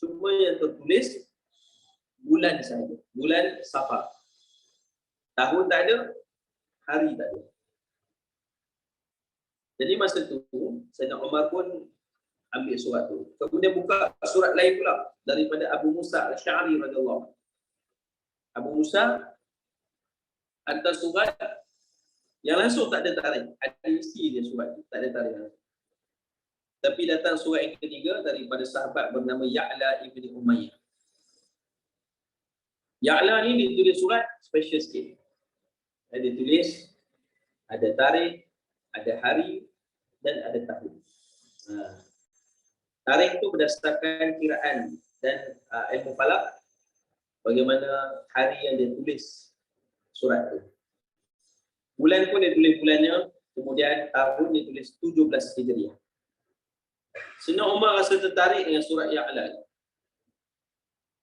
Cuma yang tertulis bulan saja. Bulan Safar. Tahun tak ada, hari tak ada. Jadi masa tu, Sayyidina Umar pun ambil surat tu. Kemudian buka surat lain pula daripada Abu Musa Al-Sy'ari radhiyallahu anhu. Abu Musa hantar surat yang langsung tak ada tarikh. Ada isi dia surat tu, tak ada tarikh. Tapi datang surat yang ketiga daripada sahabat bernama Ya'la ibn Umayyah. Ya'la ni ditulis surat special sikit. Dia tulis ada tarikh, ada hari dan ada tahun. Tarikh itu berdasarkan kiraan dan ilmu falak, bagaimana hari yang dia tulis surat itu. Bulan pun dia tulis bulannya, kemudian tahun dia tulis 17 Hijriah. Sayyidina Umar rasa tertarik dengan surat Ya'la.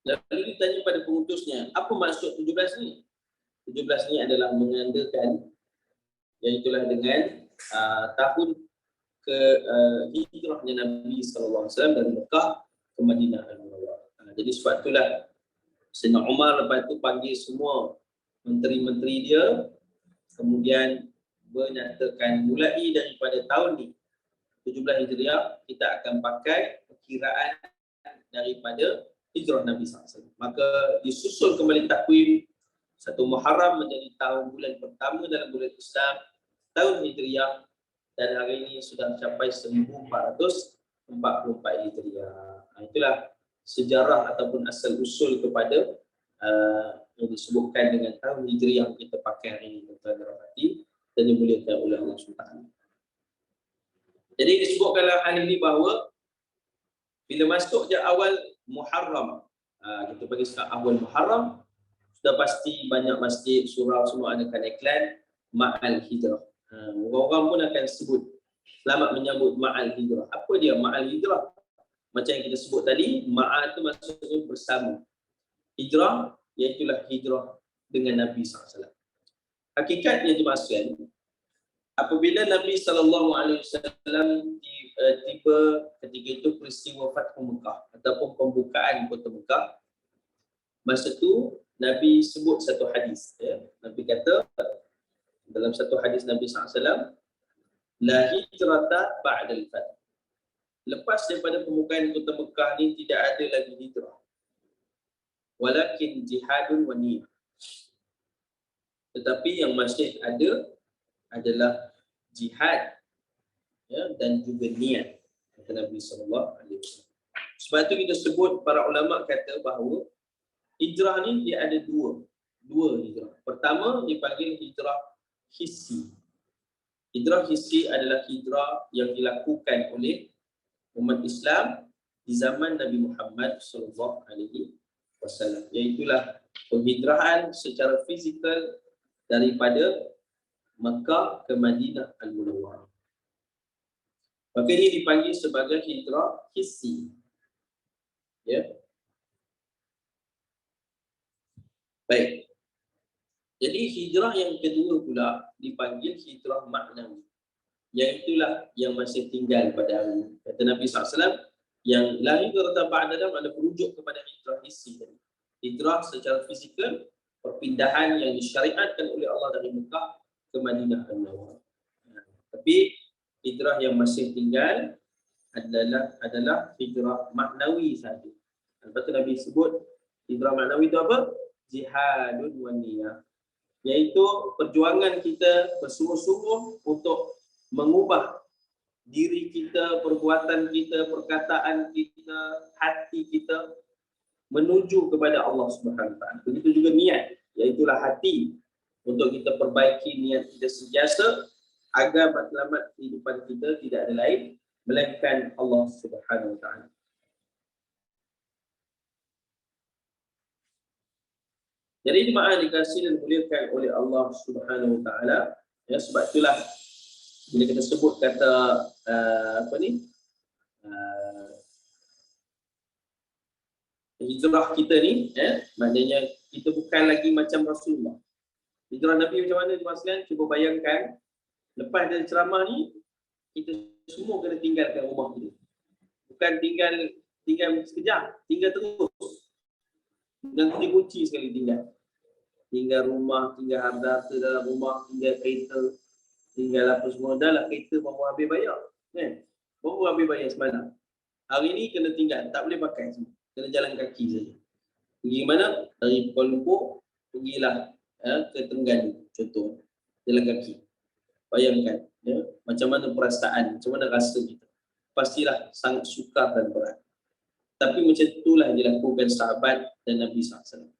Lalu ditanya pada pengutusnya, apa maksud 17 ni? 17 ni adalah menandakan, iaitulah dengan tahun ke hijrahnya Nabi SAW dari Mekah ke Madinah Al-Munawwarah. Jadi sebab itulah Sayyidina Umar lepas itu panggil semua menteri-menteri dia, kemudian menyatakan mulai daripada tahun ni 17 Hijriah kita akan pakai perkiraan daripada hijrah Nabi SAW. Maka disusul kembali takwim 1 Muharram menjadi tahun bulan pertama dalam bulan Islam, tahun Hijriah, dan hari ini sudah mencapai 1444 Hijriah. Itulah sejarah ataupun asal usul kepada yang disebutkan dengan tahun Hijriah yang kita pakai hari ini, tuan-tuan dan hati, dan dimuliakan oleh Allah SWT. Jadi disebutkan dalam hal ini bahawa bila masuk je awal Muharram, kita bagi awal Muharram, sudah pasti banyak masjid, surau semua adakan iklan Ma'al Hijrah. Orang-orang pun akan sebut selamat menyambut Ma'al Hijrah. Apa dia Ma'al Hijrah? Macam yang kita sebut tadi, Ma'al itu maksudnya bersama. Hijrah, iaitulah hijrah dengan Nabi SAW. Hakikatnya dimaksudkan, apabila Nabi SAW tiba ketika itu peristiwa Fathu Mekah ataupun pembukaan kota Mekah, masa tu Nabi sebut satu hadis. Ya. Nabi kata dalam satu hadis Nabi SAW, la hijrata ba'dal fath. Lepas daripada pembukaan kota Mekah ni tidak ada lagi hijrah. Walakin jihadun wa niyah. Tetapi yang masih ada adalah jihad, ya, dan juga niat, kata Nabi SAW. Sebab itu kita sebut, para ulama kata bahawa hijrah ni dia ada dua hijrah. Pertama dipanggil hijrah hissi. Hijrah hissi adalah hijrah yang dilakukan oleh umat Islam di zaman Nabi Muhammad SAW, iaitulah penghijrahan secara fizikal daripada Mekah ke Madinah Al-Munawwarah. Maka ini dipanggil sebagai hijrah hissi. Ya. Baik. Jadi hijrah yang kedua pula dipanggil hijrah maknawi. Yang itulah yang masih tinggal pada hari ini. Kata Nabi SAW, yang la hijrata ba'da ada merujuk kepada hijrah hissi. Hijrah secara fizikal, perpindahan yang disyariatkan oleh Allah dari Mekah ke Madinah Al-Munawwarah. Tapi hijrah yang masih tinggal adalah hijrah maknawi saja. Lepas tu Nabi sebut hijrah maknawi itu apa? Jihadun wa niyah. Iaitu perjuangan kita bersungguh-sungguh untuk mengubah diri kita, perbuatan kita, perkataan kita, hati kita menuju kepada Allah Subhanahu Wa Taala. Begitu juga niat, iaitulah hati untuk kita perbaiki niat kita sentiasa agar matlamat kehidupan kita tidak ada lain melainkan Allah Subhanahu Wa Taala. Jadi jemaah dikasihi dan dimuliakan oleh Allah Subhanahu Wa Taala, ya, sebab itulah bila kita sebut kata hijrah kita ni, maknanya kita bukan lagi macam Rasulullah. Hijrah Nabi macam mana tuan sekalian? Cuba bayangkan, lepas dari ceramah ni, kita semua kena tinggalkan rumah kita. Bukan tinggal sekejap, tinggal terus. Dan kunci sekali tinggal. Tinggal rumah, tinggal harta dalam rumah, tinggal kereta, tinggal apa semua. Dah lah kereta baru habis bayar. Baru habis bayar semalam. Hari ni kena tinggal, tak boleh pakai semua. Kena jalan kaki saja. Pergi mana? Dari Kuala Lumpur, pergilah ke Terengganu, contoh. Jalan kaki. Bayangkan, ya, macam mana perasaan, macam mana rasa kita. Pastilah sangat sukar dan berat. Tapi macam itulah dilakukan sahabat dan Nabi SAW.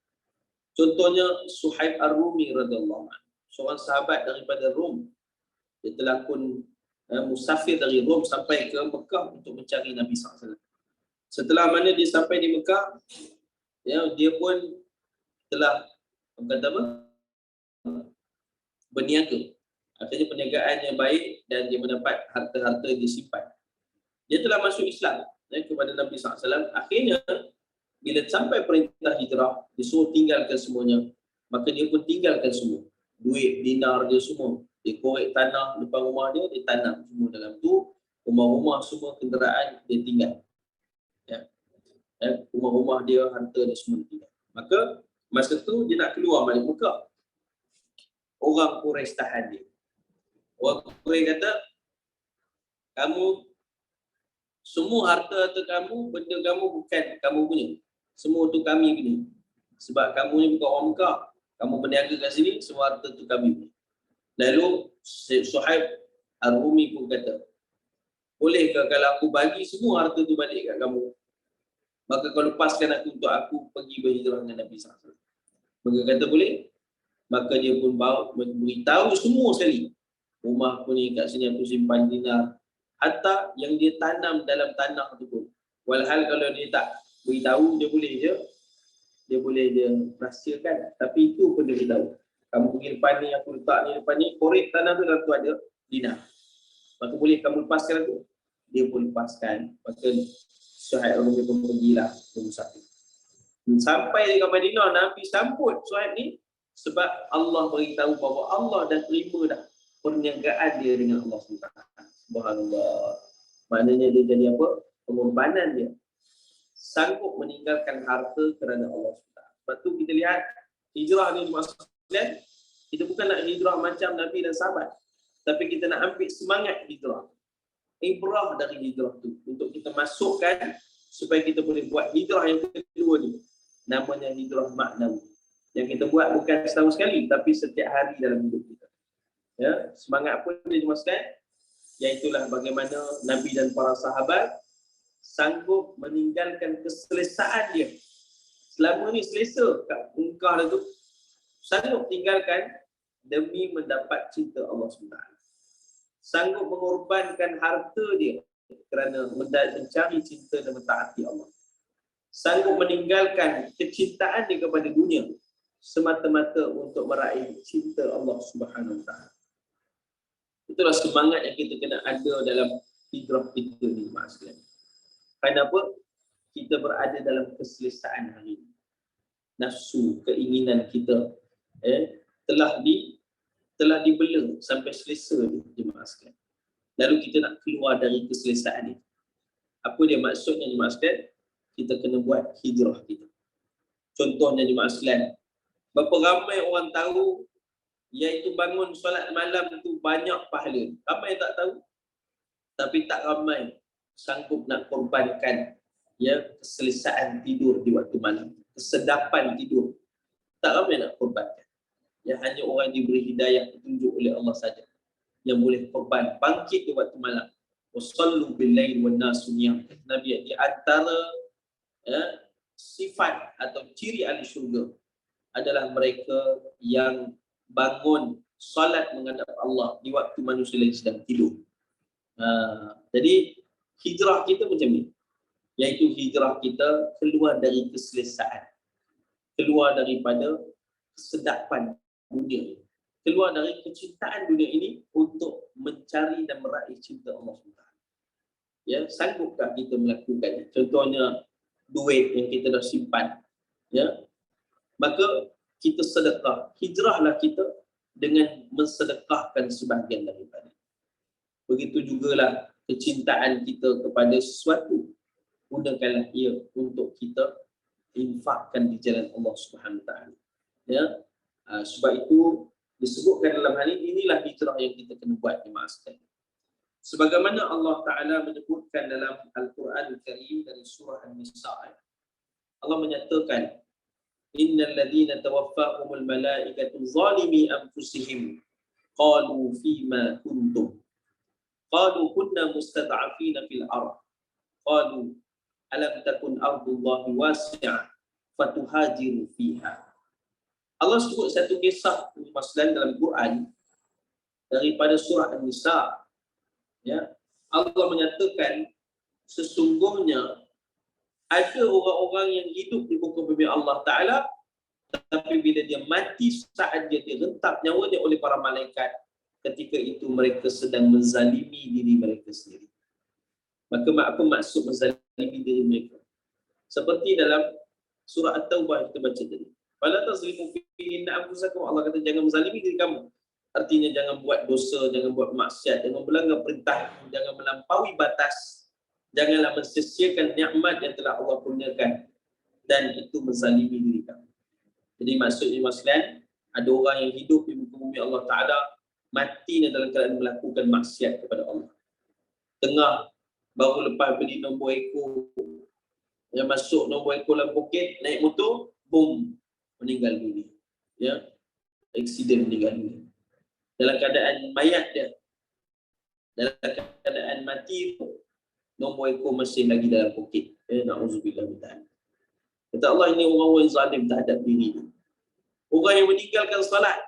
Contohnya Suhaib Ar-Rumi radhiyallahu anhu, seorang sahabat daripada Rom. Dia telah pun musafir dari Rom sampai ke Mekah untuk mencari Nabi SAW. Setelah mana dia sampai di Mekah, ya, dia pun telah berniaga. Artinya perniagaan yang baik dan dia mendapat harta-harta yang disimpan. Dia telah masuk Islam kepada Nabi SAW. Akhirnya, bila sampai perintah hijrah, dia suruh tinggalkan semuanya. Maka dia pun tinggalkan semua. Duit, dinar dia semua. Dia korek tanah depan rumah dia, dia tanam semua dalam tu. Rumah-rumah semua, kenderaan, dia tinggal. Ya. Rumah-rumah dia, harta dia semua tinggal. Maka, masa tu dia nak keluar balik Mekah. Orang Quraisy tahan dia. Orang Quraisy kata, kamu, semua harta kamu, benda kamu bukan kamu punya. Semua tu kami punya. Sebab kamu ni bukan orang Mekah. Kamu berniaga kat sini, semua harta tu kami punya. Lalu Suhaib Ar-Rumi pun kata, bolehkah kalau aku bagi semua harta tu balik kat kamu? Maka kau lepaskan aku untuk aku pergi berhijrah dengan Nabi SAW. Maka kata boleh. Maka dia pun beritahu semua sekali. Rumah aku ni kat sini aku simpan dinar. Hatta yang dia tanam dalam tanah tu pun. Walhal kalau dia tak beritahu, dia boleh dia rahsiakan. Tapi itu pun dia beritahu. Kamu pergi depan ni, aku letak ni depan ni, korek tanah tu dalam tu ada dinar. Maka boleh kamu lepaskan aku? Dia pun lepaskan. Maka Suhaib Ar-Rumi pun pergilah ke musafir. Sampai dekat Madinah, Nabi sambut Suhaib ni sebab Allah beritahu bahawa Allah dah terima dah perniagaan dia dengan Allah SWT. Subhanallah. Maknanya dia jadi apa? Pengorbanan dia. Sanggup meninggalkan harta kerana Allah SWT. Sebab tu kita lihat hijrah ni maksudnya, kita bukan nak hijrah macam Nabi dan sahabat. Tapi kita nak ambil semangat hijrah. Ibrah dari hijrah tu. Untuk kita masukkan supaya kita boleh buat hijrah yang kedua ni. Namanya hijrah maknawi. Yang kita buat bukan setahun sekali, tapi setiap hari dalam hidup kita. Ya, semangat apa dia dimaksudkan? Iaitulah bagaimana Nabi dan para sahabat sanggup meninggalkan keselesaan dia. Selama ni selesa kat Mekah tu, sanggup tinggalkan demi mendapat cinta Allah SWT. Sanggup mengorbankan harta dia kerana mencari cinta dan mentaati Allah. Sanggup meninggalkan kecintaan dia kepada dunia semata-mata untuk meraih cinta Allah Subhanahu Wa Taala. Itulah semangat yang kita kena ada dalam hijrah kita ni, Mak sekalian. Kenapa? Kita berada dalam keselesaan hari ini. Nafsu, keinginan kita telah dibela sampai selesa jemaah sekalian. Lalu kita nak keluar dari keselesaan ini. Apa dia maksudnya jemaah sekalian? Kita kena buat hijrah kita. Contohnya jemaah sekalian, berapa ramai orang tahu iaitu bangun solat malam itu banyak pahala. Ramai tak tahu, tapi tak ramai sanggup nak korbankan keselesaan tidur di waktu malam, kesedapan tidur. Tak ramai nak korbankan. Hanya orang yang diberi hidayah, petunjuk oleh Allah saja yang boleh korban bangkit di waktu malam. Wasallu bil-lail wan nasu niyam. Nabi, di antara sifat atau ciri ahli syurga adalah mereka yang bangun solat menghadap Allah di waktu manusia lain sedang tidur. Jadi hijrah kita macam ni, iaitu hijrah kita keluar dari keselesaan, keluar daripada kesedapan dunia, keluar dari kecintaan dunia ini untuk mencari dan meraih cinta Allah SWT. Sanggupkah kita melakukannya? Contohnya duit yang kita dah simpan, maka kita sedekah. Hijrahlah kita dengan mensedekahkan sebahagian daripada. Begitu jugalah kecintaan kita kepada sesuatu, gunakanlah ia untuk kita infakkan di jalan Allah Subhanahu Taala. Sebab itu disebutkan dalam hal ini, inilah hijrah yang kita kena buat jemaah sekalian. Sebagaimana Allah Taala menyebutkan dalam Al-Quran Al-Karim dari surah An-Nisa, Allah menyatakan, innal ladzina tawaffahumul malaikatu zalimi anfusihim qalu fima kuntum qalu kunna mustad'afina fil ardh qalu alam takun ardullahi wasi'ah fatuhajiru fiha. Allah sebut satu kisah maslan dalam Quran daripada surah An-Nisa. Allah menyatakan sesungguhnya ada orang-orang yang hidup di muka bumi Allah Ta'ala, tapi bila dia mati saat dia direntak nyawanya oleh para malaikat, ketika itu mereka sedang menzalimi diri mereka sendiri. Maka apa maksud menzalimi diri mereka? Seperti dalam surah At-Taubah kita baca tadi. Fala tazlimu fihinna anfusakum, Allah kata jangan menzalimi diri kamu. Artinya jangan buat dosa, jangan buat maksiat, jangan melanggar perintah, jangan melampaui batas. Janganlah mensia-siakan nikmat yang telah Allah kurniakan, dan itu menzalimi diri kamu. Jadi maksudnya sekalian, ada orang yang hidup di muka bumi Allah Ta'ala, mati dalam keadaan melakukan maksiat kepada Allah. Tengah baru lepas beli nombor ekor, yang masuk nombor ekor dalam poket, naik motor, boom, meninggal dunia. Aksiden meninggal dunia. Dalam keadaan mayat dia, dalam keadaan mati, nombor ekor masih lagi dalam poket. Na'udzubillah min dzalik. Kata Allah, ini orang-orang zalim terhadap diri. Orang yang meninggalkan salat,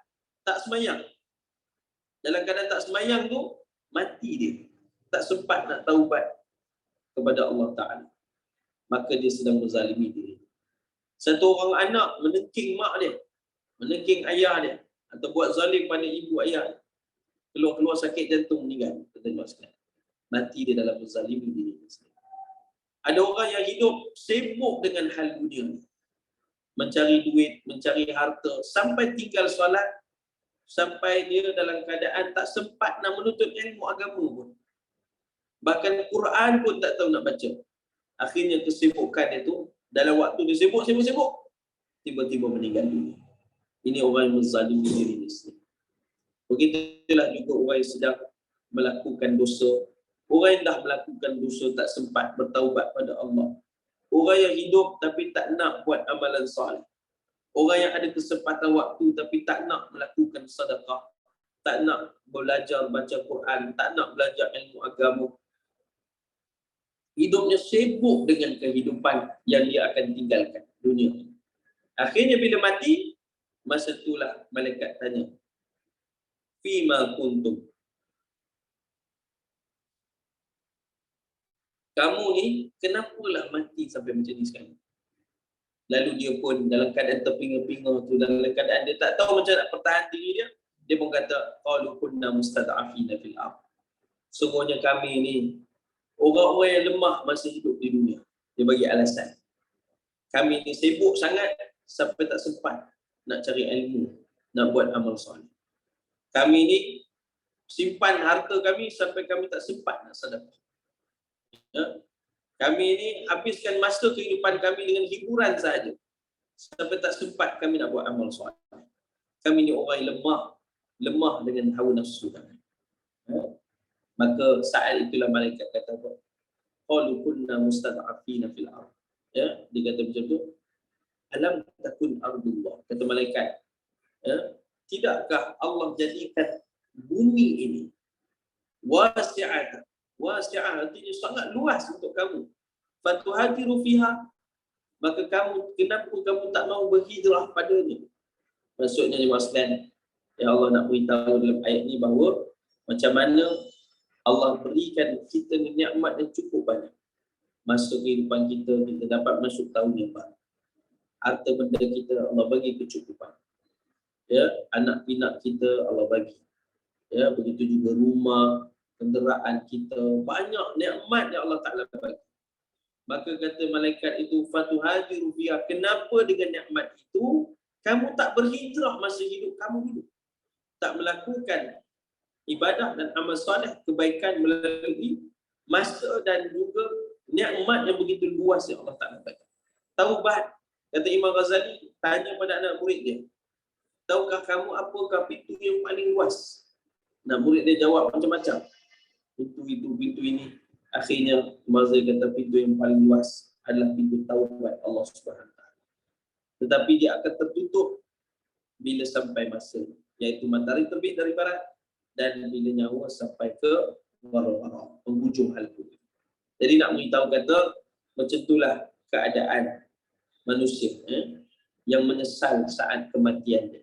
tak semayang. Dalam keadaan tak semayang tu, mati dia. Tak sempat nak taubat kepada Allah Ta'ala. Maka dia sedang menzalimi diri. Satu orang anak menengking mak dia, menengking ayah dia, atau buat zalim pada ibu ayah dia. Keluar-keluar sakit jantung, meninggal. Mati dia dalam menzalimi diri sendiri. Ada orang yang hidup sibuk dengan hal dunia, mencari duit, mencari harta, sampai tinggal solat, sampai dia dalam keadaan tak sempat nak menuntut ilmu agama pun. Bahkan Quran pun tak tahu nak baca. Akhirnya kesibukan itu, dalam waktu dia sibuk, tiba-tiba meninggal dunia. Ini orang yang menzalimi diri sendiri. Begitulah juga orang yang sedang melakukan dosa. Orang yang dah melakukan dosa tak sempat bertaubat pada Allah. Orang yang hidup tapi tak nak buat amalan salih. Orang yang ada kesempatan waktu tapi tak nak melakukan sedekah, tak nak belajar baca Quran, tak nak belajar ilmu agama. Hidupnya sibuk dengan kehidupan yang dia akan tinggalkan, dunia. Akhirnya bila mati, masa itulah malaikat tanya, fima kuntum, kamu ni kenapalah mati sampai macam ni sekarang? Lalu dia pun dalam keadaan terpinga-pinga tu, dalam keadaan dia tak tahu macam nak pertahan diri dia, dia pun kata qalu kunna mustad'afina fil ardh. Sungguhnya kami ni orang-orang yang lemah masa hidup di dunia. Dia bagi alasan. Kami ni sibuk sangat sampai tak sempat nak cari ilmu, nak buat amal soleh. Kami ni simpan harta kami sampai kami tak sempat nak sedekah. Ya? Kami ni habiskan masa kehidupan kami dengan hiburan sahaja sampai tak sempat kami nak buat amal soleh. Kami ni orang yang lemah dengan hawa nafsu kami. Ya? Maka saat itulah malaikat kata apa? Qalu kunna mustad'afina fil ardh. Ya, dia kata macam tu. Alam takun ardullah. Kata malaikat, ya, tidakkah Allah jadikan bumi ini wasi'ah. Wasi'ah artinya sangat luas untuk kamu. Fatuhajiru fiha. Maka kenapa kamu tak mau berhijrah padanya? Maksudnya jemaah sekalian, ya Allah nak beritahu dalam ayat ni bahawa macam mana Allah berikan kita nikmat yang cukup banyak. Masa kehidupan kita dapat masuk tahun yang baru. Harta benda kita Allah bagi kecukupan. Ya, anak pinak kita Allah bagi. Ya, begitu juga rumah, kenderaan kita, banyak nikmat yang Allah Taala bagi. Maka kata malaikat itu fatuhajiru fiha. Kenapa dengan nikmat itu kamu tak berhijrah masa hidup kamu dulu? Tak melakukan ibadah dan amal soleh, kebaikan melalui masa dan juga nikmat yang begitu luas yang Allah Taala bagi. Taubat, kata Imam Ghazali tanya pada anak murid dia, tahukah kamu apakah pintu yang paling luas? Nak murid dia jawab macam-macam. Pintu ini. Akhirnya Imam Ghazali kata pintu yang paling luas adalah pintu taubat Allah Subhanahu Wa Taala. Tetapi dia akan tertutup bila sampai masa, iaitu matahari terbit dari barat dan bila nyawa sampai ke wara-wara, penghujung halqul. Jadi nak beritahu kata macam itulah keadaan manusia yang menyesal saat kematian dia.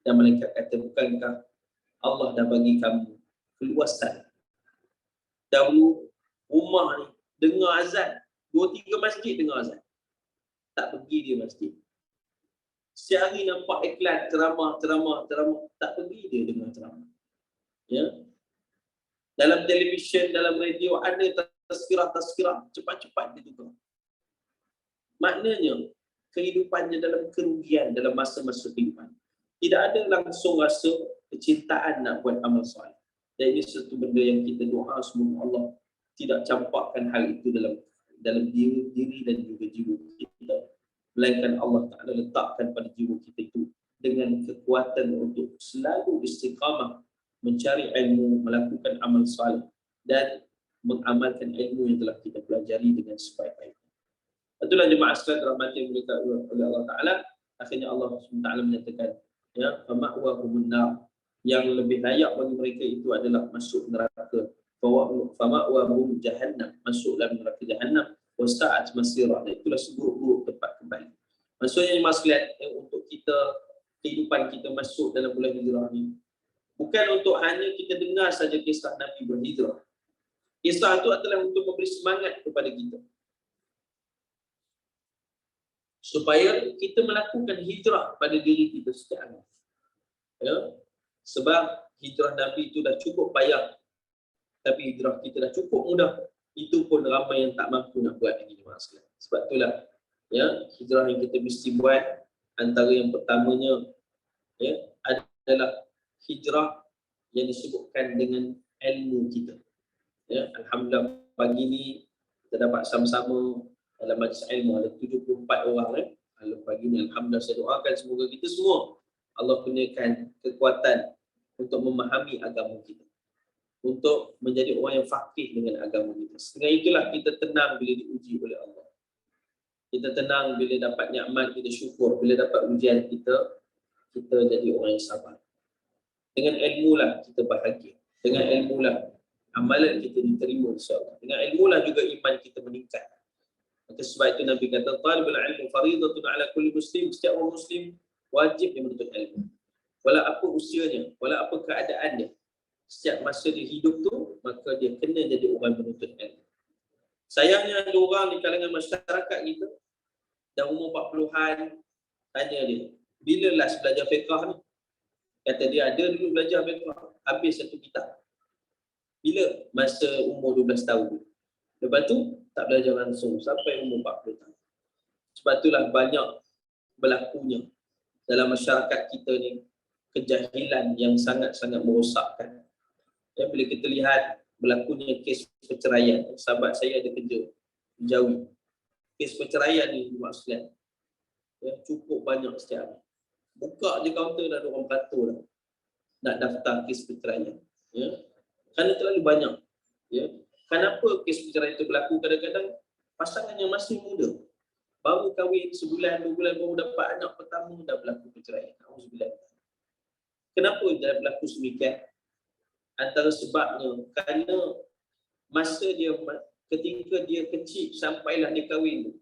Dan malaikat kata, bukankah Allah dah bagi kamu keluasan? Dahulu rumah ni dengar azan, 2-3 masjid dengar azan, tak pergi dia masjid. Setiap hari nampak iklan ceramah, tak pergi dia dengar ceramah. Ya. Dalam televisyen, dalam radio ada tazkirah, cepat-cepat dia tukar. Maknanya kehidupannya dalam kerugian dalam masa-masa kehidupan. Tidak ada langsung rasa kecintaan nak buat amal soleh. Dan ini satu benda yang kita doa semoga Allah tidak campakkan hal itu dalam diri dan juga jiwa kita. Melainkan Allah Ta'ala letakkan pada jiwa kita itu dengan kekuatan untuk selalu istiqamah mencari ilmu, melakukan amal soleh dan mengamalkan ilmu yang telah kita pelajari dengan sebaik-baiknya. Itulah jemaah sekalian rahmati yang dimuliakan oleh Allah Taala. Akhirnya Allah SWT menyatakan, ya, fama'wahumun nar, yang lebih layak bagi mereka itu adalah masuk neraka. Fama'wahum jahannam, masuk dalam neraka jahannam. Wasa'at masirah, itulah seburuk-buruk tempat kembali. Maksudnya jemaah sekalian, untuk kita, kehidupan kita masuk dalam bulan hijrah ni, bukan untuk hanya kita dengar saja kisah Nabi berhijrah. Kisah itu adalah untuk memberi semangat kepada kita, supaya kita melakukan hijrah pada diri kita sekarang. Ya? Sebab hijrah Nabi itu dah cukup payah, tapi hijrah kita dah cukup mudah. Itu pun ramai yang tak mampu nak buat lagi. Sebab itulah, ya, hijrah yang kita mesti buat, antara yang pertamanya, ya, adalah hijrah yang disebutkan dengan ilmu kita. Ya, alhamdulillah pagi ni kita dapat sama-sama dalam majlis ilmu ada 74 orang. Lalu pagi ni alhamdulillah saya doakan semoga kita semua Allah kurniakan kekuatan untuk memahami agama kita, untuk menjadi orang yang faqih dengan agama kita. Dengan itulah kita tenang bila diuji oleh Allah. Kita tenang bila dapat nikmat, kita syukur. Bila dapat ujian kita jadi orang yang sabar. Dengan ilmu lah kita bahagia. Dengan ilmu lah amalan kita diterima insya-Allah. Dengan ilmu lah juga iman kita meningkat. Maka sebab itu Nabi kata, talibul ilmu faridatun ala kulli muslim. Setiap orang muslim wajib dia menuntut ilmu. Walau apa usianya, walau apa keadaannya, setiap masa dia hidup tu, maka dia kena jadi orang menuntut ilmu. Sayangnya ada orang di kalangan masyarakat kita dah umur 40-an, tanya dia, bila last belajar fiqh ni? Kata dia ada dulu belajar fiqh, habis satu kitab. Bila? Masa umur 12 tahun. Lepas tu tak belajar langsung sampai umur 40 tahun. Sebab itulah banyak berlakunya dalam masyarakat kita ni kejahilan yang sangat-sangat merosakkan. Ya, bila kita lihat berlakunya kes perceraian, sahabat saya ada kerja jauh. Kes perceraian ni maksudnya ya, cukup banyak setiap hari. Buka je kaunter dah ada orang beratur dah nak daftar kes perceraian. Ya. Kerana terlalu banyak. Ya. Kenapa kes perceraian itu berlaku? Kadang-kadang pasangan yang masih muda, baru kahwin sebulan, 2 bulan, baru dapat anak pertama, dah berlaku perceraian. Alhamdulillah. Kenapa dah berlaku semikian? Antara sebabnya kerana masa dia, ketika dia kecil sampailah dia kahwin,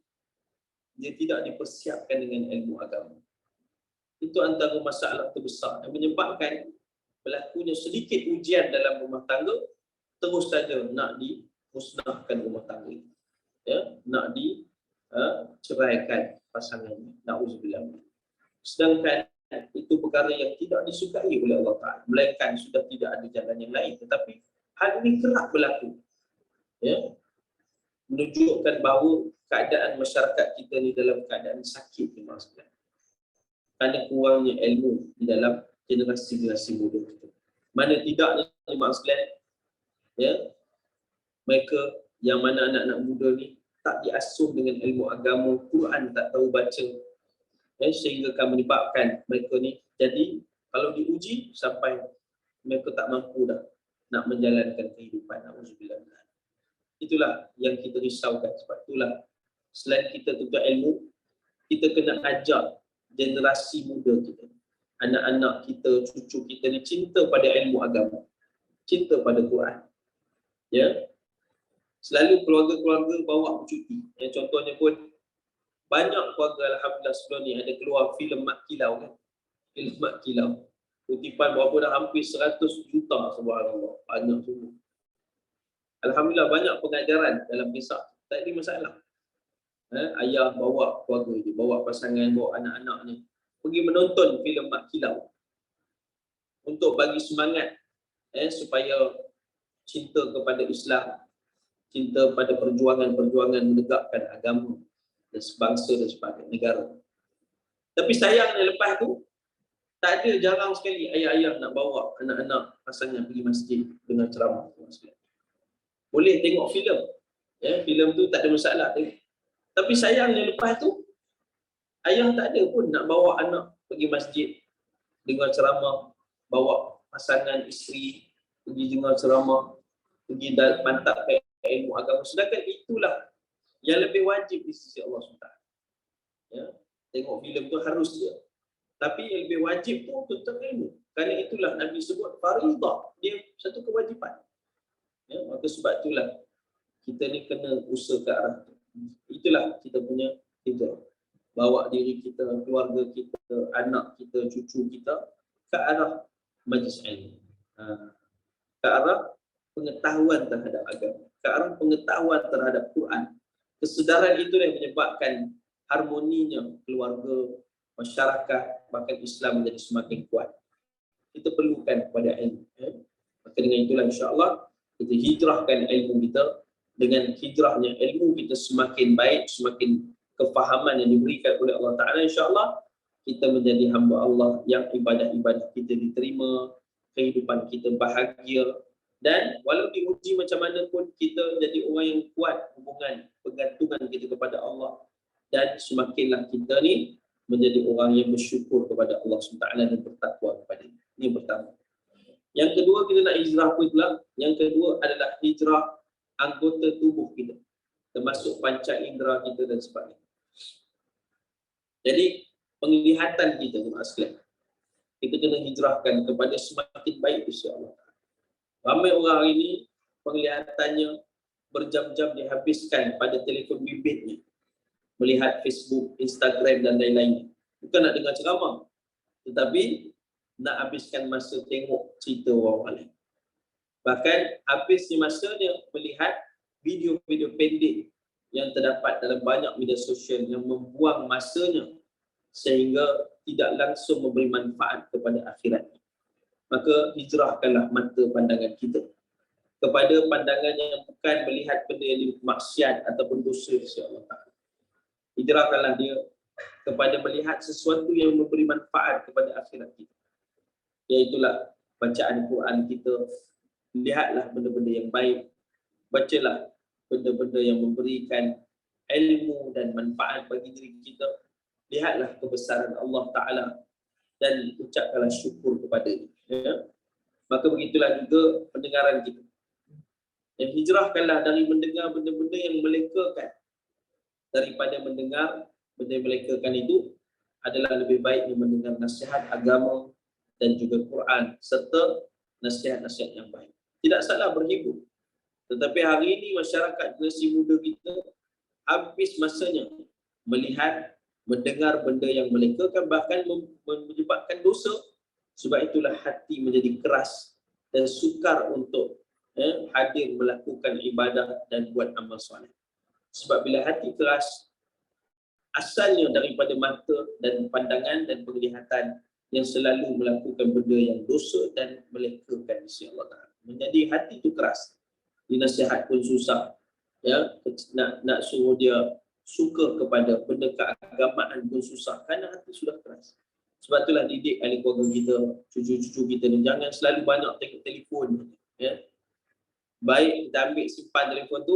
dia tidak dipersiapkan dengan ilmu agama. Itu antara masalah terbesar yang menyebabkan berlakunya sedikit ujian dalam rumah tangga, terus saja nak dimusnahkan rumah tangga. Ya, nak diceraikan pasangannya. Na'udzubillah. Sedangkan itu perkara yang tidak disukai oleh Allah Ta'ala, melainkan sudah tidak ada jalan yang lain. Tetapi hal ini kerap berlaku. Ya, menunjukkan bahawa keadaan masyarakat kita ni dalam keadaan sakit ni maksudnya. Kerana kurangnya ilmu di dalam generasi-generasi muda kita. Mana tidaknya maksudnya, ya, mereka yang mana anak-anak muda ni tak diasuh dengan ilmu agama, Quran tak tahu baca, ya, sehingga akan menyebabkan mereka ni jadi kalau diuji sampai mereka tak mampu dah nak menjalankan kehidupan. Alhamdulillah. Itulah yang kita risaukan. Sebab itulah selain kita tuntut ilmu, kita kena ajar generasi muda kita, anak-anak kita, cucu kita ni cinta pada ilmu agama, cinta pada Quran. Ya, selalu keluarga-keluarga bawa bercuti. Yang contohnya pun banyak keluarga alhamdulillah sebelum ni ada keluar filem Mak Kilau kan. Filem Mak Kilau. Kutipan berapa dah hampir 100 juta, subhanallah. Banyak sungguh. Alhamdulillah banyak pengajaran dalam kisah. Tak ada masalah. Ayah bawa keluarga dia, bawa pasangan, bawa anak-anak ni pergi menonton filem Mak Kilau untuk bagi semangat supaya cinta kepada Islam, cinta pada perjuangan-perjuangan menegakkan agama dan sebangsa dan sebagai negara. Tapi sayangnya lepas tu tak ada, jarang sekali ayah-ayah nak bawa anak-anak pasangan pergi masjid dengan ceramah. Boleh tengok filem, ya, filem tu tak ada masalah. Tapi sayangnya lepas tu ayah tak ada pun nak bawa anak pergi masjid dengar ceramah, bawa pasangan isteri pergi dengar ceramah, pergi mantap ilmu agama. Sedangkan itulah yang lebih wajib di sisi Allah SWT. Ya, tengok filem tu harus dia. Tapi yang lebih wajib tu tuntut ilmu. Kerana itulah Nabi sebut faridah, dia satu kewajipan. Ya, maka sebab itulah kita ni kena usaha ke arah tu. Itulah kita punya hijrah. Bawa diri kita, keluarga kita, anak kita, cucu kita ke arah majlis ilmu. Ke arah pengetahuan terhadap agama, ke arah pengetahuan terhadap Quran. Kesedaran itu yang menyebabkan harmoninya keluarga, masyarakat, bahkan Islam menjadi semakin kuat. Kita perlukan kepada ilmu. Maka dengan itulah insya-Allah kita hijrahkan ilmu kita. Dengan hijrahnya ilmu kita semakin baik, semakin kefahaman yang diberikan oleh Allah Ta'ala, insya-Allah kita menjadi hamba Allah yang ibadah-ibadah kita diterima, kehidupan kita bahagia, dan walau diuji macam mana pun kita jadi orang yang kuat hubungan pergantungan kita kepada Allah, dan semakinlah kita ni menjadi orang yang bersyukur kepada Allah SWT dan bertakwa kepada-Nya. Ini yang pertama. Yang kedua, kita nak hijrah apa pula? Yang kedua adalah hijrah anggota tubuh kita, termasuk panca indera kita dan sebagainya. Jadi penglihatan kita ni maksudnya kita kena hijrahkan kepada semakin baik insya-Allah. Ramai orang hari ini penglihatannya berjam-jam dihabiskan pada telefon bimbitnya, melihat Facebook, Instagram dan lain-lain. Bukan nak dengar ceramah, tetapi nak habiskan masa tengok cerita orang lain. Bahkan habis di masanya melihat video-video pendek yang terdapat dalam banyak media sosial yang membuang masanya sehingga tidak langsung memberi manfaat kepada akhirat. Maka hijrahkanlah mata pandangan kita kepada pandangan yang bukan melihat benda yang maksiat ataupun dosa di Allah Ta'ala. Hijrahkanlah dia kepada melihat sesuatu yang memberi manfaat kepada akhirat kita. Iaitulah bacaan Quran kita. Lihatlah benda-benda yang baik. Bacalah benda-benda yang memberikan ilmu dan manfaat bagi diri kita. Lihatlah kebesaran Allah Ta'ala dan ucapkanlah syukur kepada-Nya. Ya? Maka begitulah juga pendengaran kita. Dan hijrahkanlah dari mendengar benda-benda yang melekakan daripada mendengar benda yang melekakan itu adalah lebih baik mendengar nasihat agama dan juga Quran serta nasihat-nasihat yang baik. Tidak salah berhibur. Tetapi hari ini masyarakat generasi muda kita habis masanya melihat, mendengar benda yang melekakan, bahkan menyebabkan dosa. Sebab itulah hati menjadi keras dan sukar untuk hadir melakukan ibadah dan buat amal soleh. Sebab bila hati keras, asalnya daripada mata dan pandangan dan penglihatan yang selalu melakukan benda yang dosa dan melekakan di Allah Ta'ala. Menjadi hati itu keras. Dinasihat pun susah. Ya, nak suruh dia suka kepada benda keagamaan pun susah kerana hati sudah keras. Sebab itulah didik ahli keluarga kita, cucu-cucu kita ni jangan selalu banyak tengok telefon. Ya. Baik kita ambil simpan telefon tu,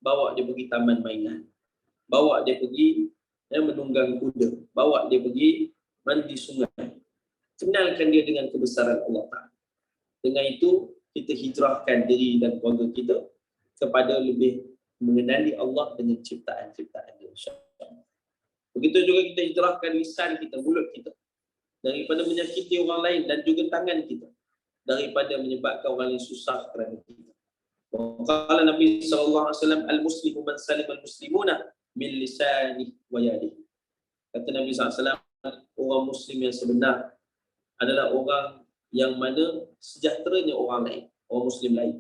bawa dia pergi taman mainan. Bawa dia pergi menunggang kuda. Bawa dia pergi mandi sungai. Kenalkan dia dengan kebesaran Allah Ta'ala. Dengan itu, kita hijrahkan diri dan keluarga kita kepada lebih mengenali Allah dengan ciptaan-ciptaan dia. Begitu juga kita hijrahkan lisan kita, mulut kita, daripada menyakiti orang lain, dan juga tangan kita daripada menyebabkan orang lain susah kerana kita. Qala Nabi SAW, al-muslimu man salim al-muslimuna min lisanihi wa yadihi. Kata Nabi SAW, orang Muslim yang sebenar adalah orang yang mana sejahteranya orang lain, orang Muslim lain,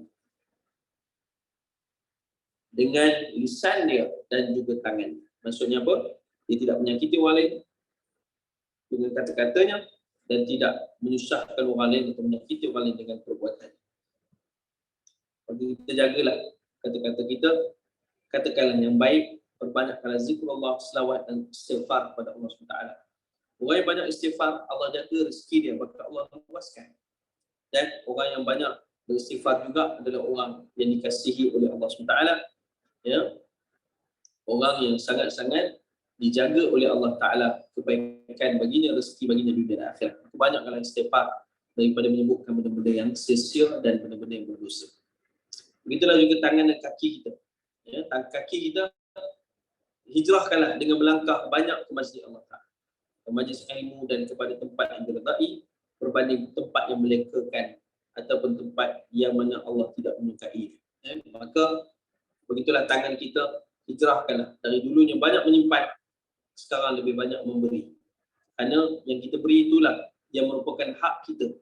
dengan lisan dia dan juga tangan. Maksudnya apa? Dia tidak menyakiti orang lain dengan kata-katanya dan tidak menyusahkan orang lain atau menyakiti orang lain dengan perbuatan. Maka kita jagalah kata-kata kita, katakanlah yang baik, perbanyakkanlah zikrullah, selawat dan istighfar kepada Allah SWT. Orang yang banyak istighfar, Allah jaga rezeki dia, maka Allah memuaskan. Dan orang yang banyak beristighfar juga adalah orang yang dikasihi oleh Allah SWT. Ya, orang yang sangat-sangat dijaga oleh Allah Ta'ala, kebaikan baginya, rezeki baginya dunia dan akhirat. Banyakkanlah istighfar daripada menyebutkan benda-benda yang sia-sia dan benda-benda yang berdosa. Begitulah juga tangan dan kaki kita. Ya, kaki kita hijrahkanlah dengan melangkah banyak ke masjid Allah Ta'ala, ke majlis ilmu dan kepada tempat yang diredai, berbanding tempat yang melekakan ataupun tempat yang mana Allah tidak menyukai. Ya, maka begitulah tangan kita, hijrahkanlah. Dari dulunya banyak menyimpan, sekarang lebih banyak memberi. Kerana yang kita beri itulah yang merupakan hak kita,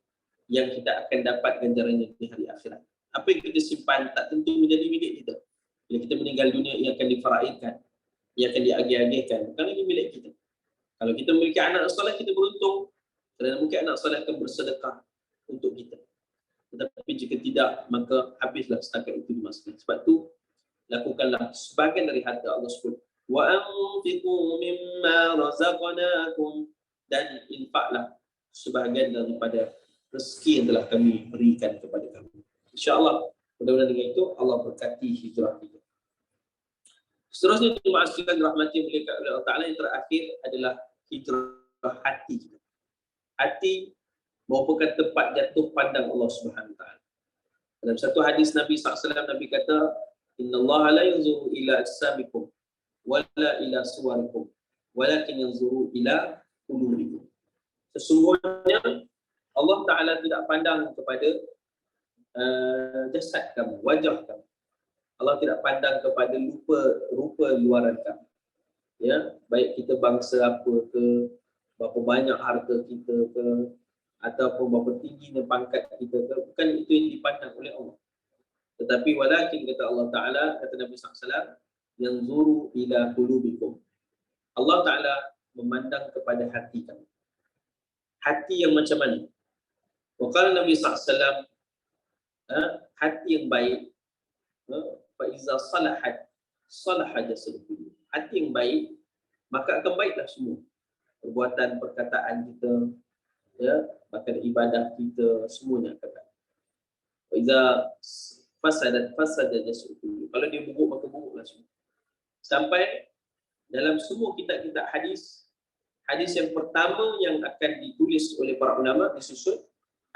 yang kita akan dapat ganjarannya di hari akhirat. Apa yang kita simpan tak tentu menjadi milik kita. Bila kita meninggal dunia, ia akan difaraidkan, ia akan diagih-agihkan, bukan lagi milik kita. Kalau kita memiliki anak soleh, kita beruntung, kerana mungkin anak soleh akan bersedekah untuk kita. Tetapi jika tidak, maka habislah setakat itu dimasukkan. Sebab itu lakukanlah sebahagian dari harta. Allah sebut, wa anfiqu mimma razaqnakum, dan infaklah sebahagian daripada rezeki yang telah kami berikan kepada kamu. InsyaAllah, mudah-mudahan dengan itu Allah berkati hijrah kita. Seterusnya, jemaah sekalian rahmati oleh Allah Ta'ala, yang terakhir adalah hijrah hati kita. Hati merupakan tempat jatuh pandang Allah Subhanahu Wa Ta'ala. Dalam satu hadis Nabi SAW, Nabi kata, Inna Allah la yanzuru ila ajsamikum wala ila suwarikum walakin yanzuru ila qulubikum. Sesungguhnya Allah Ta'ala tidak pandang kepada jasad kamu, wajah kamu. Allah tidak pandang kepada rupa luaran kamu. Ya, baik kita bangsa apa ke, berapa banyak harta kita ke, ataupun berapa tingginya pangkat kita ke, bukan itu yang dipandang oleh Allah. Tetapi walakin, kata Allah Ta'ala, kata Nabi SAW, yanzuru ila qulubikum. Allah Ta'ala memandang kepada hati kamu. Hati yang macam mana? Waqala Nabi SAW, hati yang baik, fa iza salahat salaha jasaduhu. Hati yang baik, maka akan baiklah semua. Perbuatan, perkataan kita, ya, bahkan ibadah kita, semuanya akan baik. Wa iza fasada jasaduhu. Kalau dia buruk, maka buruklah semua. Sampai dalam semua kitab-kitab hadis, hadis yang pertama yang akan ditulis oleh para ulama, disusun,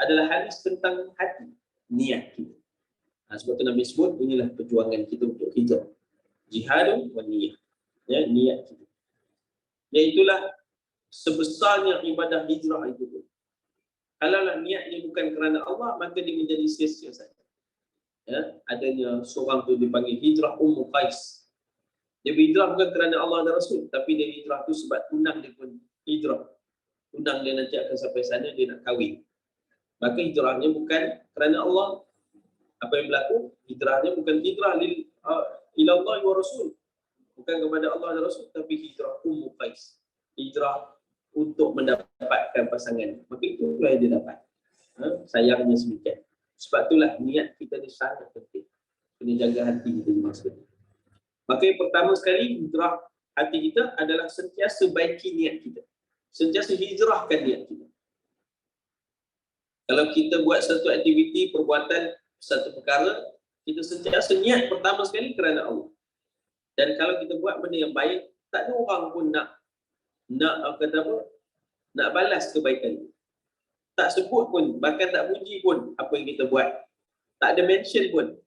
adalah hadis tentang hati, niat kita. Sebab itu Nabi sebut, inilah perjuangan kita untuk hijrah. Jihadun wa niyah. Ya, niat kita. Iaitulah sebesarnya ibadah hijrah itu pun. Kalaulah niatnya bukan kerana Allah, maka dia menjadi sia-sia saja. Ya, adanya seorang tu dipanggil hijrah Ummu Qais. Dia berhijrah bukan kerana Allah dan Rasul, tapi dia hijrah tu sebab tunang dia pun hijrah. Tunang dia nanti akan sampai sana, dia nak kahwin. Maka hijrahnya bukan kerana Allah. Apa yang berlaku? Hijrahnya bukan hijrah ila Allah wa Rasul. Bukan kepada Allah dan Rasul, tapi hijrah Ummu Qais. Hijrah untuk mendapatkan pasangan. Maka itulah yang dia dapat. Sayangnya sedikit. Sebab itulah niat kita ni sangat penting. Kena jaga hati kita di masa ini. Maka yang pertama sekali, hijrah hati kita adalah sentiasa baiki niat kita. Sentiasa hijrahkan niat kita. Kalau kita buat satu aktiviti, perbuatan, satu perkara, kita sentiasa niat pertama sekali kerana Allah. Dan kalau kita buat benda yang baik, tak ada orang pun nak kata apa? Nak balas kebaikan itu. Tak sebut pun, bahkan tak puji pun apa yang kita buat. Tak ada mention pun.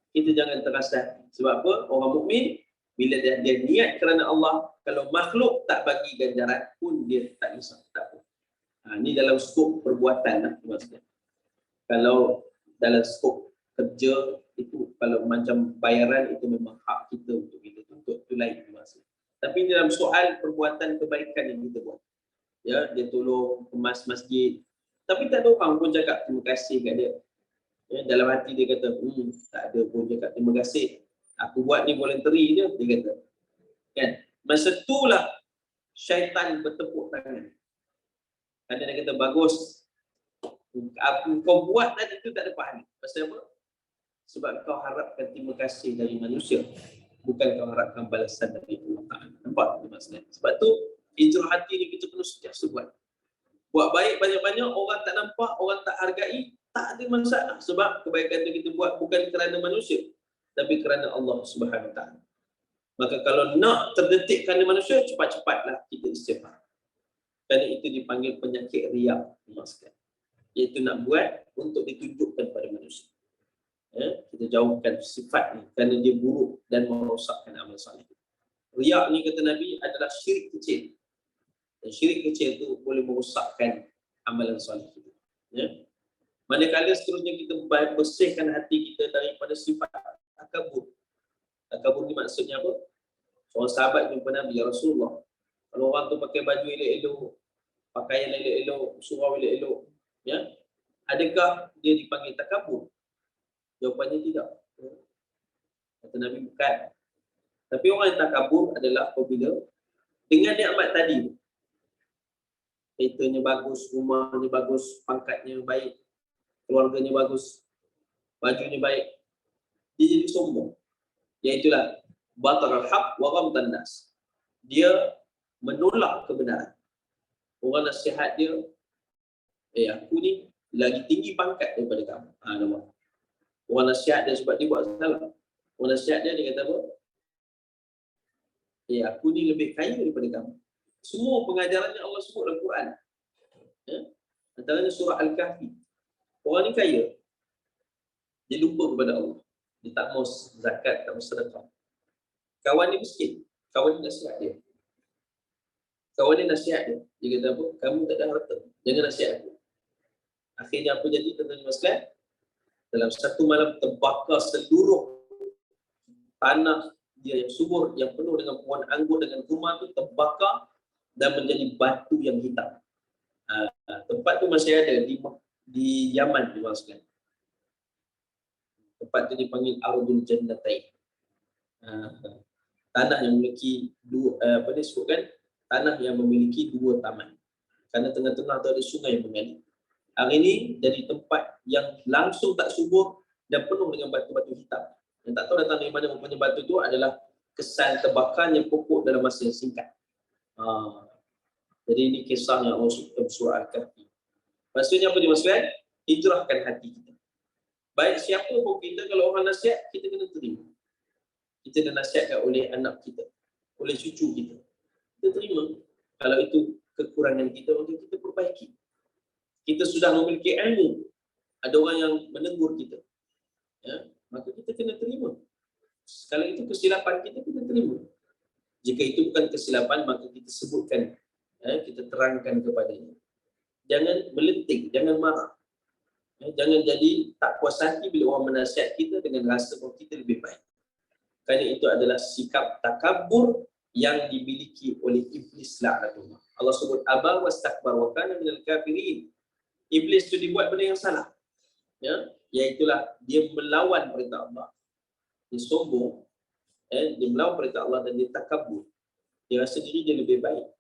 Kita jangan terasa. Sebab apa? Orang mukmin bila dia niat kerana Allah, kalau makhluk tak bagi ganjaran pun dia tak risau, tak apa. Ini dalam skop perbuatan lah, maksudnya. Kalau dalam skop kerja itu, kalau macam bayaran itu memang hak kita untuk kita tuntut, itu lain maksudnya. Tapi dalam soal perbuatan kebaikan yang kita buat, ya, dia tolong kemas masjid, tapi tak ada orang pun cakap terima kasih kat dia. Ya, dalam hati dia kata, tak ada pun cakap terima kasih. Aku buat ni voluntary je, dia kata. Kan? Masa itulah syaitan bertepuk tangan. Kerana dia kata, bagus. Kau buat tadi tu tak ada pahala. Pasal apa? Sebab kau harapkan terima kasih dari manusia. Bukan kau harapkan balasan dari Allah Ta'ala. Nampak maksudnya? Sebab tu, hijrah hati ni kita kena sentiasa buat. Buat baik banyak-banyak, orang tak nampak, orang tak hargai, tak ada masalah. Sebab kebaikan itu kita buat bukan kerana manusia, tapi kerana Allah Subhanahu Wa Taala. Maka kalau nak terdetik kerana manusia, cepat-cepatlah kita istighfar. Kerana itu dipanggil penyakit riya, maksudnya. Iaitu nak buat untuk ditunjukkan pada manusia. Ya, kita jauhkan sifat ni kerana dia buruk dan merosakkan amal soleh. Riya ni kata Nabi adalah syirik kecil. Dan syirik kecil itu boleh merosakkan amalan soleh kita. Ya. Manakala seterusnya kita bersihkan hati kita daripada sifat takabur. Takabur ni maksudnya apa? Seorang sahabat jumpa Nabi, ya Rasulullah, kalau orang tu pakai baju elok-elok, pakaian elok-elok, surau elok-elok, ya, adakah dia dipanggil takabur? Jawapannya tidak. Kata Nabi, bukan. Tapi orang yang takabur adalah apabila dengan nikmat tadi, keretanya bagus, rumahnya bagus, pangkatnya baik, keluarganya bagus, bajunya baik, dia jadi sombong. Iaitulah batar al-haq wa ghamtan nas. Dia menolak kebenaran. Orang nasihat dia, aku ni lagi tinggi pangkat daripada kamu. Nampak. Orang nasihat dia sebab dia buat salah. Orang nasihat dia kata apa? Aku ni lebih kaya daripada kamu. Semua pengajarannya Allah sebut dalam Quran. Ya? Antaranya surah Al-Kahfi. Orang ni kaya. Dia lupa kepada Allah. Dia tak mau zakat, tak mau sedekah. Kawan dia miskin. Kawan dia nasihat dia. Kawan dia nasihat dia. Dia kata apa? Kamu tak ada harta. Jangan nasihat aku. Akhirnya apa jadi? Tuan-tuan sekalian, dalam satu malam terbakar seluruh tanah dia yang subur, yang penuh dengan pohon anggur, dengan rumah tu terbakar dan menjadi batu yang hitam. Tempat tu masih ada di Yaman, tuan-tuan sekalian. Tempat tu dipanggil Ardul Jannatain. tanah yang memiliki apa dia sebutkan, tanah yang memiliki 2 taman. Kerana tengah-tengah tu ada sungai yang mengalir. Hari ini jadi tempat yang langsung tak subur dan penuh dengan batu-batu hitam. Yang tak tahu datang dari mana, rupanya batu tu adalah kesan terbakarnya pokok dalam masa yang singkat. Jadi ini kisah yang Allah sebutkan surah Al-Kahfi. Maksudnya apa dimaksudkan? Hijrahkan hati kita. Baik siapa pun kita, kalau orang nasihat, kita kena terima. Kita dinasihatkan oleh anak kita, oleh cucu kita. Kita terima. Kalau itu kekurangan kita, maka kita perbaiki. Kita sudah memiliki ilmu, ada orang yang menegur kita, ya, maka kita kena terima. Kalau itu kesilapan kita, kita terima. Jika itu bukan kesilapan, maka kita sebutkan, kita terangkan kepadanya. Jangan melenting, jangan marah. Jangan jadi tak puas hati bila orang menasihat kita dengan rasa bahawa kita lebih baik. Kerana itu adalah sikap takabur yang dimiliki oleh iblis la'natullah. Allah sebut aba wastakbar wa kana minal kafirin. Iblis itu dibuat benda yang salah. Ya, iaitulah dia melawan perintah Allah. Dia sombong, dia melawan perintah Allah dan dia takabur. Dia rasa diri dia lebih baik.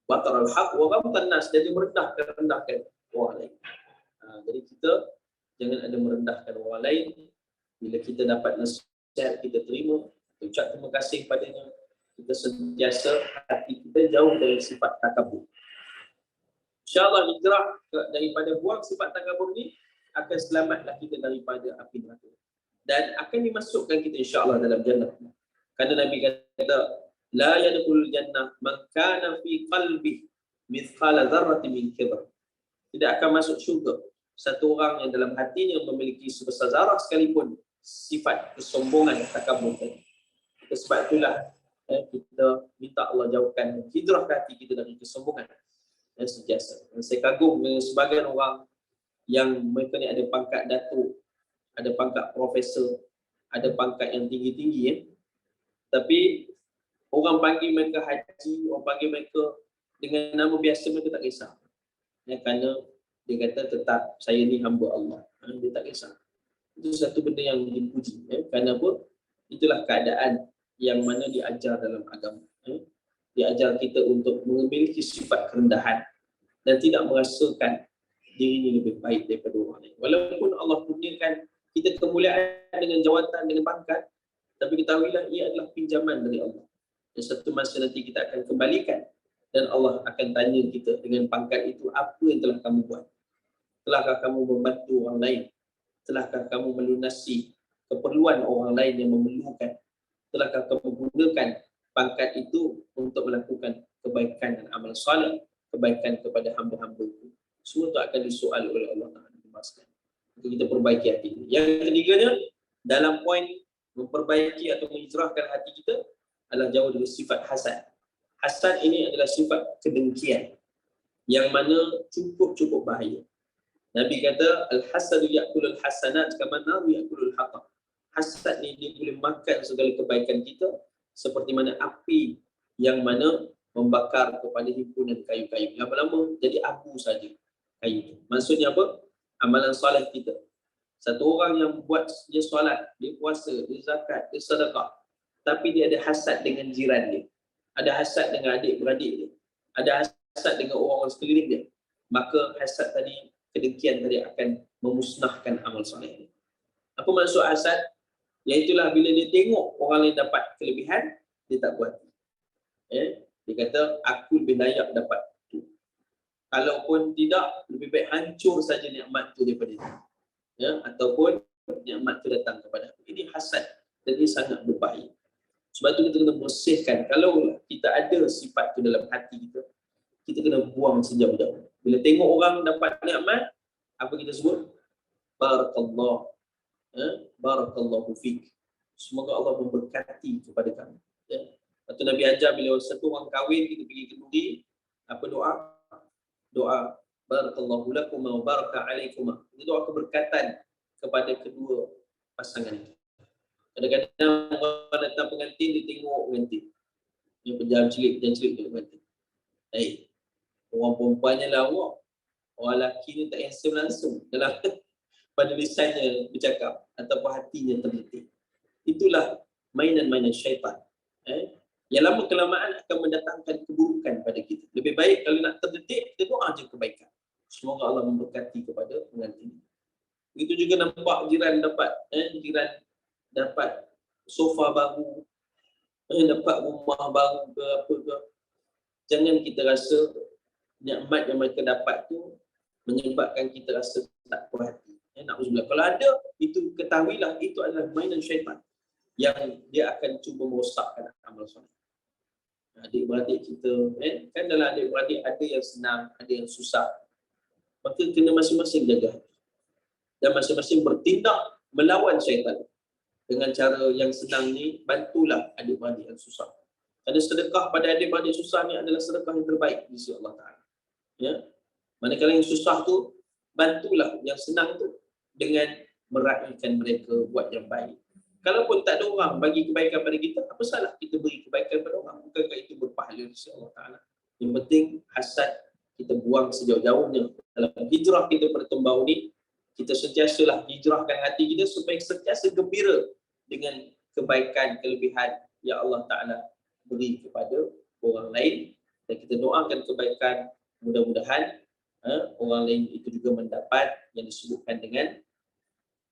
Bataral haq wa ghamtan nas, dia merendahkan orang lain. Jadi kita jangan ada merendahkan orang lain. Bila kita dapat nasihat, kita terima, kita ucap terima kasih padanya. Kita sentiasa hati kita jauh dari sifat takabur. InsyaAllah hijrah daripada buang sifat takabur ni akan selamatlah kita daripada api neraka. Dan akan dimasukkan kita insyaAllah dalam jannah. Kerana Nabi kata, la yadkhulul jannah man kana fi qalbihi mithqala dzarratin min kibr. Tidak akan masuk syurga satu orang yang dalam hatinya memiliki sebesar zarah sekalipun sifat kesombongan, takabur tadi. Sebab itulah kita minta Allah jauhkan hijrah hati kita dari kesombongan dan sentiasa. Saya kagum dengan sebagian orang yang mereka ni ada pangkat datuk, ada pangkat profesor, ada pangkat yang tinggi-tinggi, tapi orang panggil mereka haji, orang panggil mereka dengan nama biasa, mereka tak kisah. Kerana dia kata tetap saya ni hamba Allah. Dia tak kisah. Itu satu benda yang dipuji. Kerana apa? Itulah keadaan yang mana diajar dalam agama. Diajar kita untuk memiliki sifat kerendahan dan tidak merasakan diri ini lebih baik daripada orang lain. Walaupun Allah kurniakan kita kemuliaan dengan jawatan, dengan pangkat, tapi ketahuilah ia adalah pinjaman dari Allah. Dan satu masa nanti kita akan kembalikan dan Allah akan tanya kita dengan pangkat itu, apa yang telah kamu buat? Telahkah kamu membantu orang lain? Telahkah kamu melunasi keperluan orang lain yang memerlukan? Telahkah kamu gunakan pangkat itu untuk melakukan kebaikan dan amal soleh, kebaikan kepada hamba-hamba itu? Semua itu akan disoal oleh Allah Taala. Untuk kita perbaiki hati ini. Yang ketiganya, dalam poin memperbaiki atau menghijrahkan hati kita adalah jauh dari sifat hasad. Hasad ini adalah sifat kedengkian yang mana cukup bahaya. Nabi kata al-hasadu ya'kulul hasanat kama naru ya'kulul hatab. Hasad ni dia boleh makan segala kebaikan kita seperti mana api yang mana membakar kepada himpunan kayu-kayu. Lama-lama jadi abu saja kayu itu. Maksudnya apa? Amalan solat kita. Satu orang yang buat dia solat, dia puasa, dia zakat, dia sedekah, tapi dia ada hasad dengan jiran dia, ada hasad dengan adik-beradik dia, ada hasad dengan orang-orang sekeliling dia, maka hasad tadi, kedengkian tadi akan memusnahkan amal soleh. Apa maksud hasad? Iaitulah bila dia tengok orang lain dapat kelebihan, dia tak buat. Dia kata aku lebih layak dapat tu. Kalaupun tidak, lebih baik hancur saja nikmat tu daripada dia. Ataupun nikmat tu datang kepada aku. Ini hasad dan ini sangat berbahaya. Sebab tu kita kena bersihkan. Kalau kita ada sifat tu dalam hati kita, kita kena buang sejauh-jauh. Bila tengok orang dapat nikmat, apa kita sebut? Barakallah. Barakallahu fiik. Semoga Allah memberkati kepada kamu. Lepas tu Nabi ajar bila satu orang kahwin, kita pergi kenduri, apa doa? Doa barakallahu lakum wa baraka alaikum. Itu doa keberkatan kepada kedua pasangan itu. Kadang-kadang orang datang pengantin, dia tengok pengantin. Dia pejam celik tu pengantin. Orang perempuannya lawak, orang lelaki ni tak handsome langsung dalam pada lisannya bercakap ataupun hatinya terdetik. Itulah mainan-mainan syaitan Yang lama kelamaan akan mendatangkan keburukan pada kita. Lebih baik kalau nak terdetik, kita doa je kebaikan. Semoga Allah memberkati kepada pengantin. Begitu juga nampak jiran dapat sofa baru, dapat rumah baru ke apa ke. Jangan kita rasa nikmat yang mereka dapat tu menyebabkan kita rasa tak puas hati. Na'udzubillah. Kalau ada, itu ketahuilah itu adalah mainan syaitan yang dia akan cuba merosakkan amal soleh. Adik-beradik kita, kan dalam adik-beradik ada yang senang, ada yang susah. Maka kena masing-masing jaga. Dan masing-masing bertindak melawan syaitan. Dengan cara yang senang ni, bantulah adik-beradik yang susah. Kerana sedekah pada adik-beradik susah ni adalah sedekah yang terbaik di sisi Allah Ta'ala. Ya? Manakala yang susah tu, bantulah yang senang tu dengan meraihkan mereka buat yang baik. Kalaupun tak ada orang bagi kebaikan pada kita, apa salah kita beri kebaikan pada orang? Bukankah itu berpahala di sisi Allah Ta'ala? Yang penting hasad kita buang sejauh-jauhnya. Dalam hijrah kita pada tahun baru ni, kita sentiasalah hijrahkan hati kita supaya sentiasa gembira dengan kebaikan, kelebihan yang Allah Ta'ala beri kepada orang lain. Dan kita doakan kebaikan, mudah-mudahan orang lain itu juga mendapat yang disebutkan dengan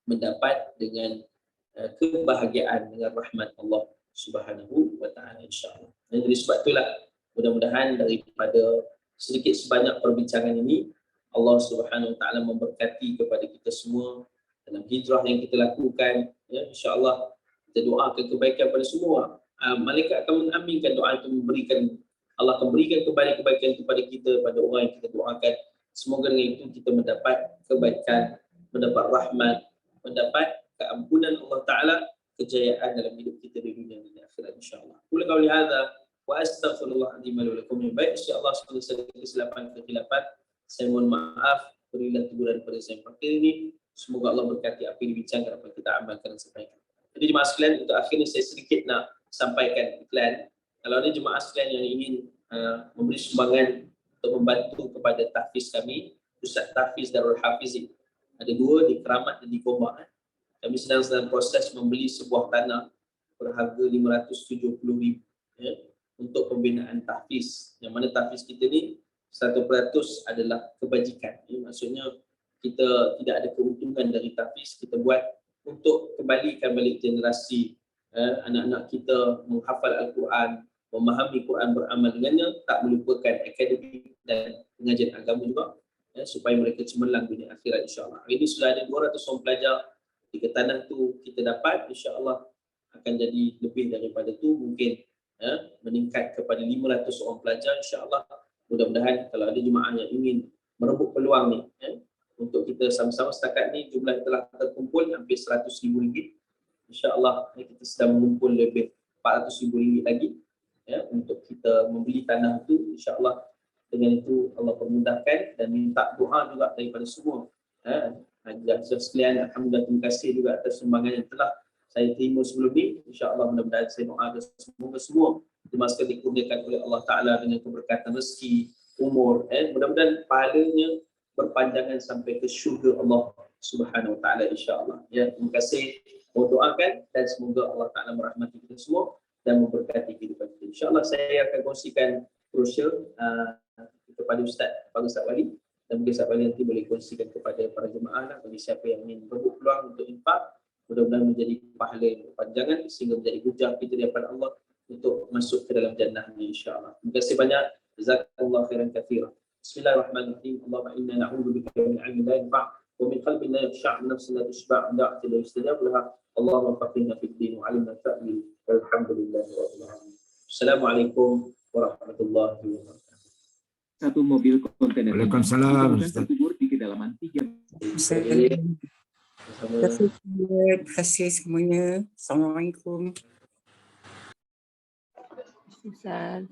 mendapat dengan kebahagiaan dengan rahmat Allah Subhanahu wa Ta'ala, insya-Allah. Dan dari sebab itulah mudah-mudahan daripada sedikit sebanyak perbincangan ini Allah Subhanahu wa Ta'ala memberkati kepada kita semua dalam hijrah yang kita lakukan, ya, insya-Allah. Kita doakan kebaikan pada semua. Malaikat akan mengaminkan doa itu, Allah akan berikan kembali kebaikan kepada kita, pada orang yang kita doakan. Semoga dengan itu kita mendapat kebaikan, mendapat rahmat, mendapat keampunan Allah Ta'ala, kejayaan dalam hidup kita di dunia dan di akhirat, insya-Allah. Qul qawli hadza wa astaghfirullah li wa lakum. Baik, insya-Allah sekali saya kesilapan kehilapan, saya mohon maaf berilah teguran pada saya pada ini. Semoga Allah berkati apa yang dibincangkan, apa yang kita amalkan dan sampaikan. Jadi jemaah sekalian, untuk akhirnya saya sedikit nak sampaikan iklan. Kalau ada jemaah sekalian yang ingin memberi sumbangan untuk membantu kepada tahfiz kami, Pusat Tahfiz Darul Hafizi, ada dua di Keramat dan di Gombak. Kami sedang proses membeli sebuah tanah berharga 570,000, ya, untuk pembinaan tahfiz. Yang mana tahfiz kita ni 100% adalah kebajikan. Maksudnya kita tidak ada keuntungan dari tahfiz, kita buat untuk kembalikan balik generasi anak-anak kita menghafal Al-Quran, memahami Quran, beramal dengannya, tak melupakan akademik dan pengajian agama juga, ya, supaya mereka cemerlang dunia akhirat, insya-Allah. Ini sudah ada 200 orang pelajar. Jika tanah tu kita dapat, insya-Allah akan jadi lebih daripada tu, mungkin meningkat kepada 500 orang pelajar, insya-Allah. Mudah-mudahan kalau ada jemaah yang ingin merebut peluang ni, untuk kita sama-sama, setakat ni jumlah telah terkumpul hampir RM100,000. Insya-Allah kita sedang mengumpul lebih RM400,000 lagi, ya, untuk kita membeli tanah tu. Insya-Allah dengan itu Allah permudahkan, dan minta doa juga daripada semua. Haji sekalian, alhamdulillah, terima kasih juga atas sumbangan yang telah saya terima sebelum ni. InsyaAllah mudah-mudahan saya doakan semoga semua dimasukkan, dikurniakan oleh Allah Ta'ala dengan keberkatan rezeki, umur. Mudah-mudahan pahalanya berpanjangan sampai ke syurga Allah Subhanahu Wa Ta'ala, insyaAllah. Ya, terima kasih. Mau doakan dan semoga Allah Ta'ala merahmati kita semua dan memberkati kehidupan kita. InsyaAllah saya akan kongsikan brosur kepada Ustaz Wali. Dan mungkin Ustaz Wali nanti boleh kongsikan kepada para jemaah lah, bagi siapa yang ingin berebut peluang untuk infak. Mudah-mudahan menjadi pahala yang berpanjangan sehingga menjadi hujah kita di hadapan Allah untuk masuk ke dalam jannah ini, insya-Allah. Terima kasih banyak. Jazakallahu khairan katsiran. Bismillahirrahmanirrahim. Allahumma inna na'udzubika min 'ilmin la yanfa' wa min qalbin la yakhsha' wa nafsin la tashba' wa da'atin la yustajab laha. Allahumma faqihna fid din wa 'allimna ta'wil. Walhamdulillahirabbil alamin. Assalamualaikum warahmatullahi wabarakatuh. Satu mobil kontainer Waalaikumsalam, terkubur di kedalaman 3. Terima kasih semuanya. Assalamualaikum. Ustaz.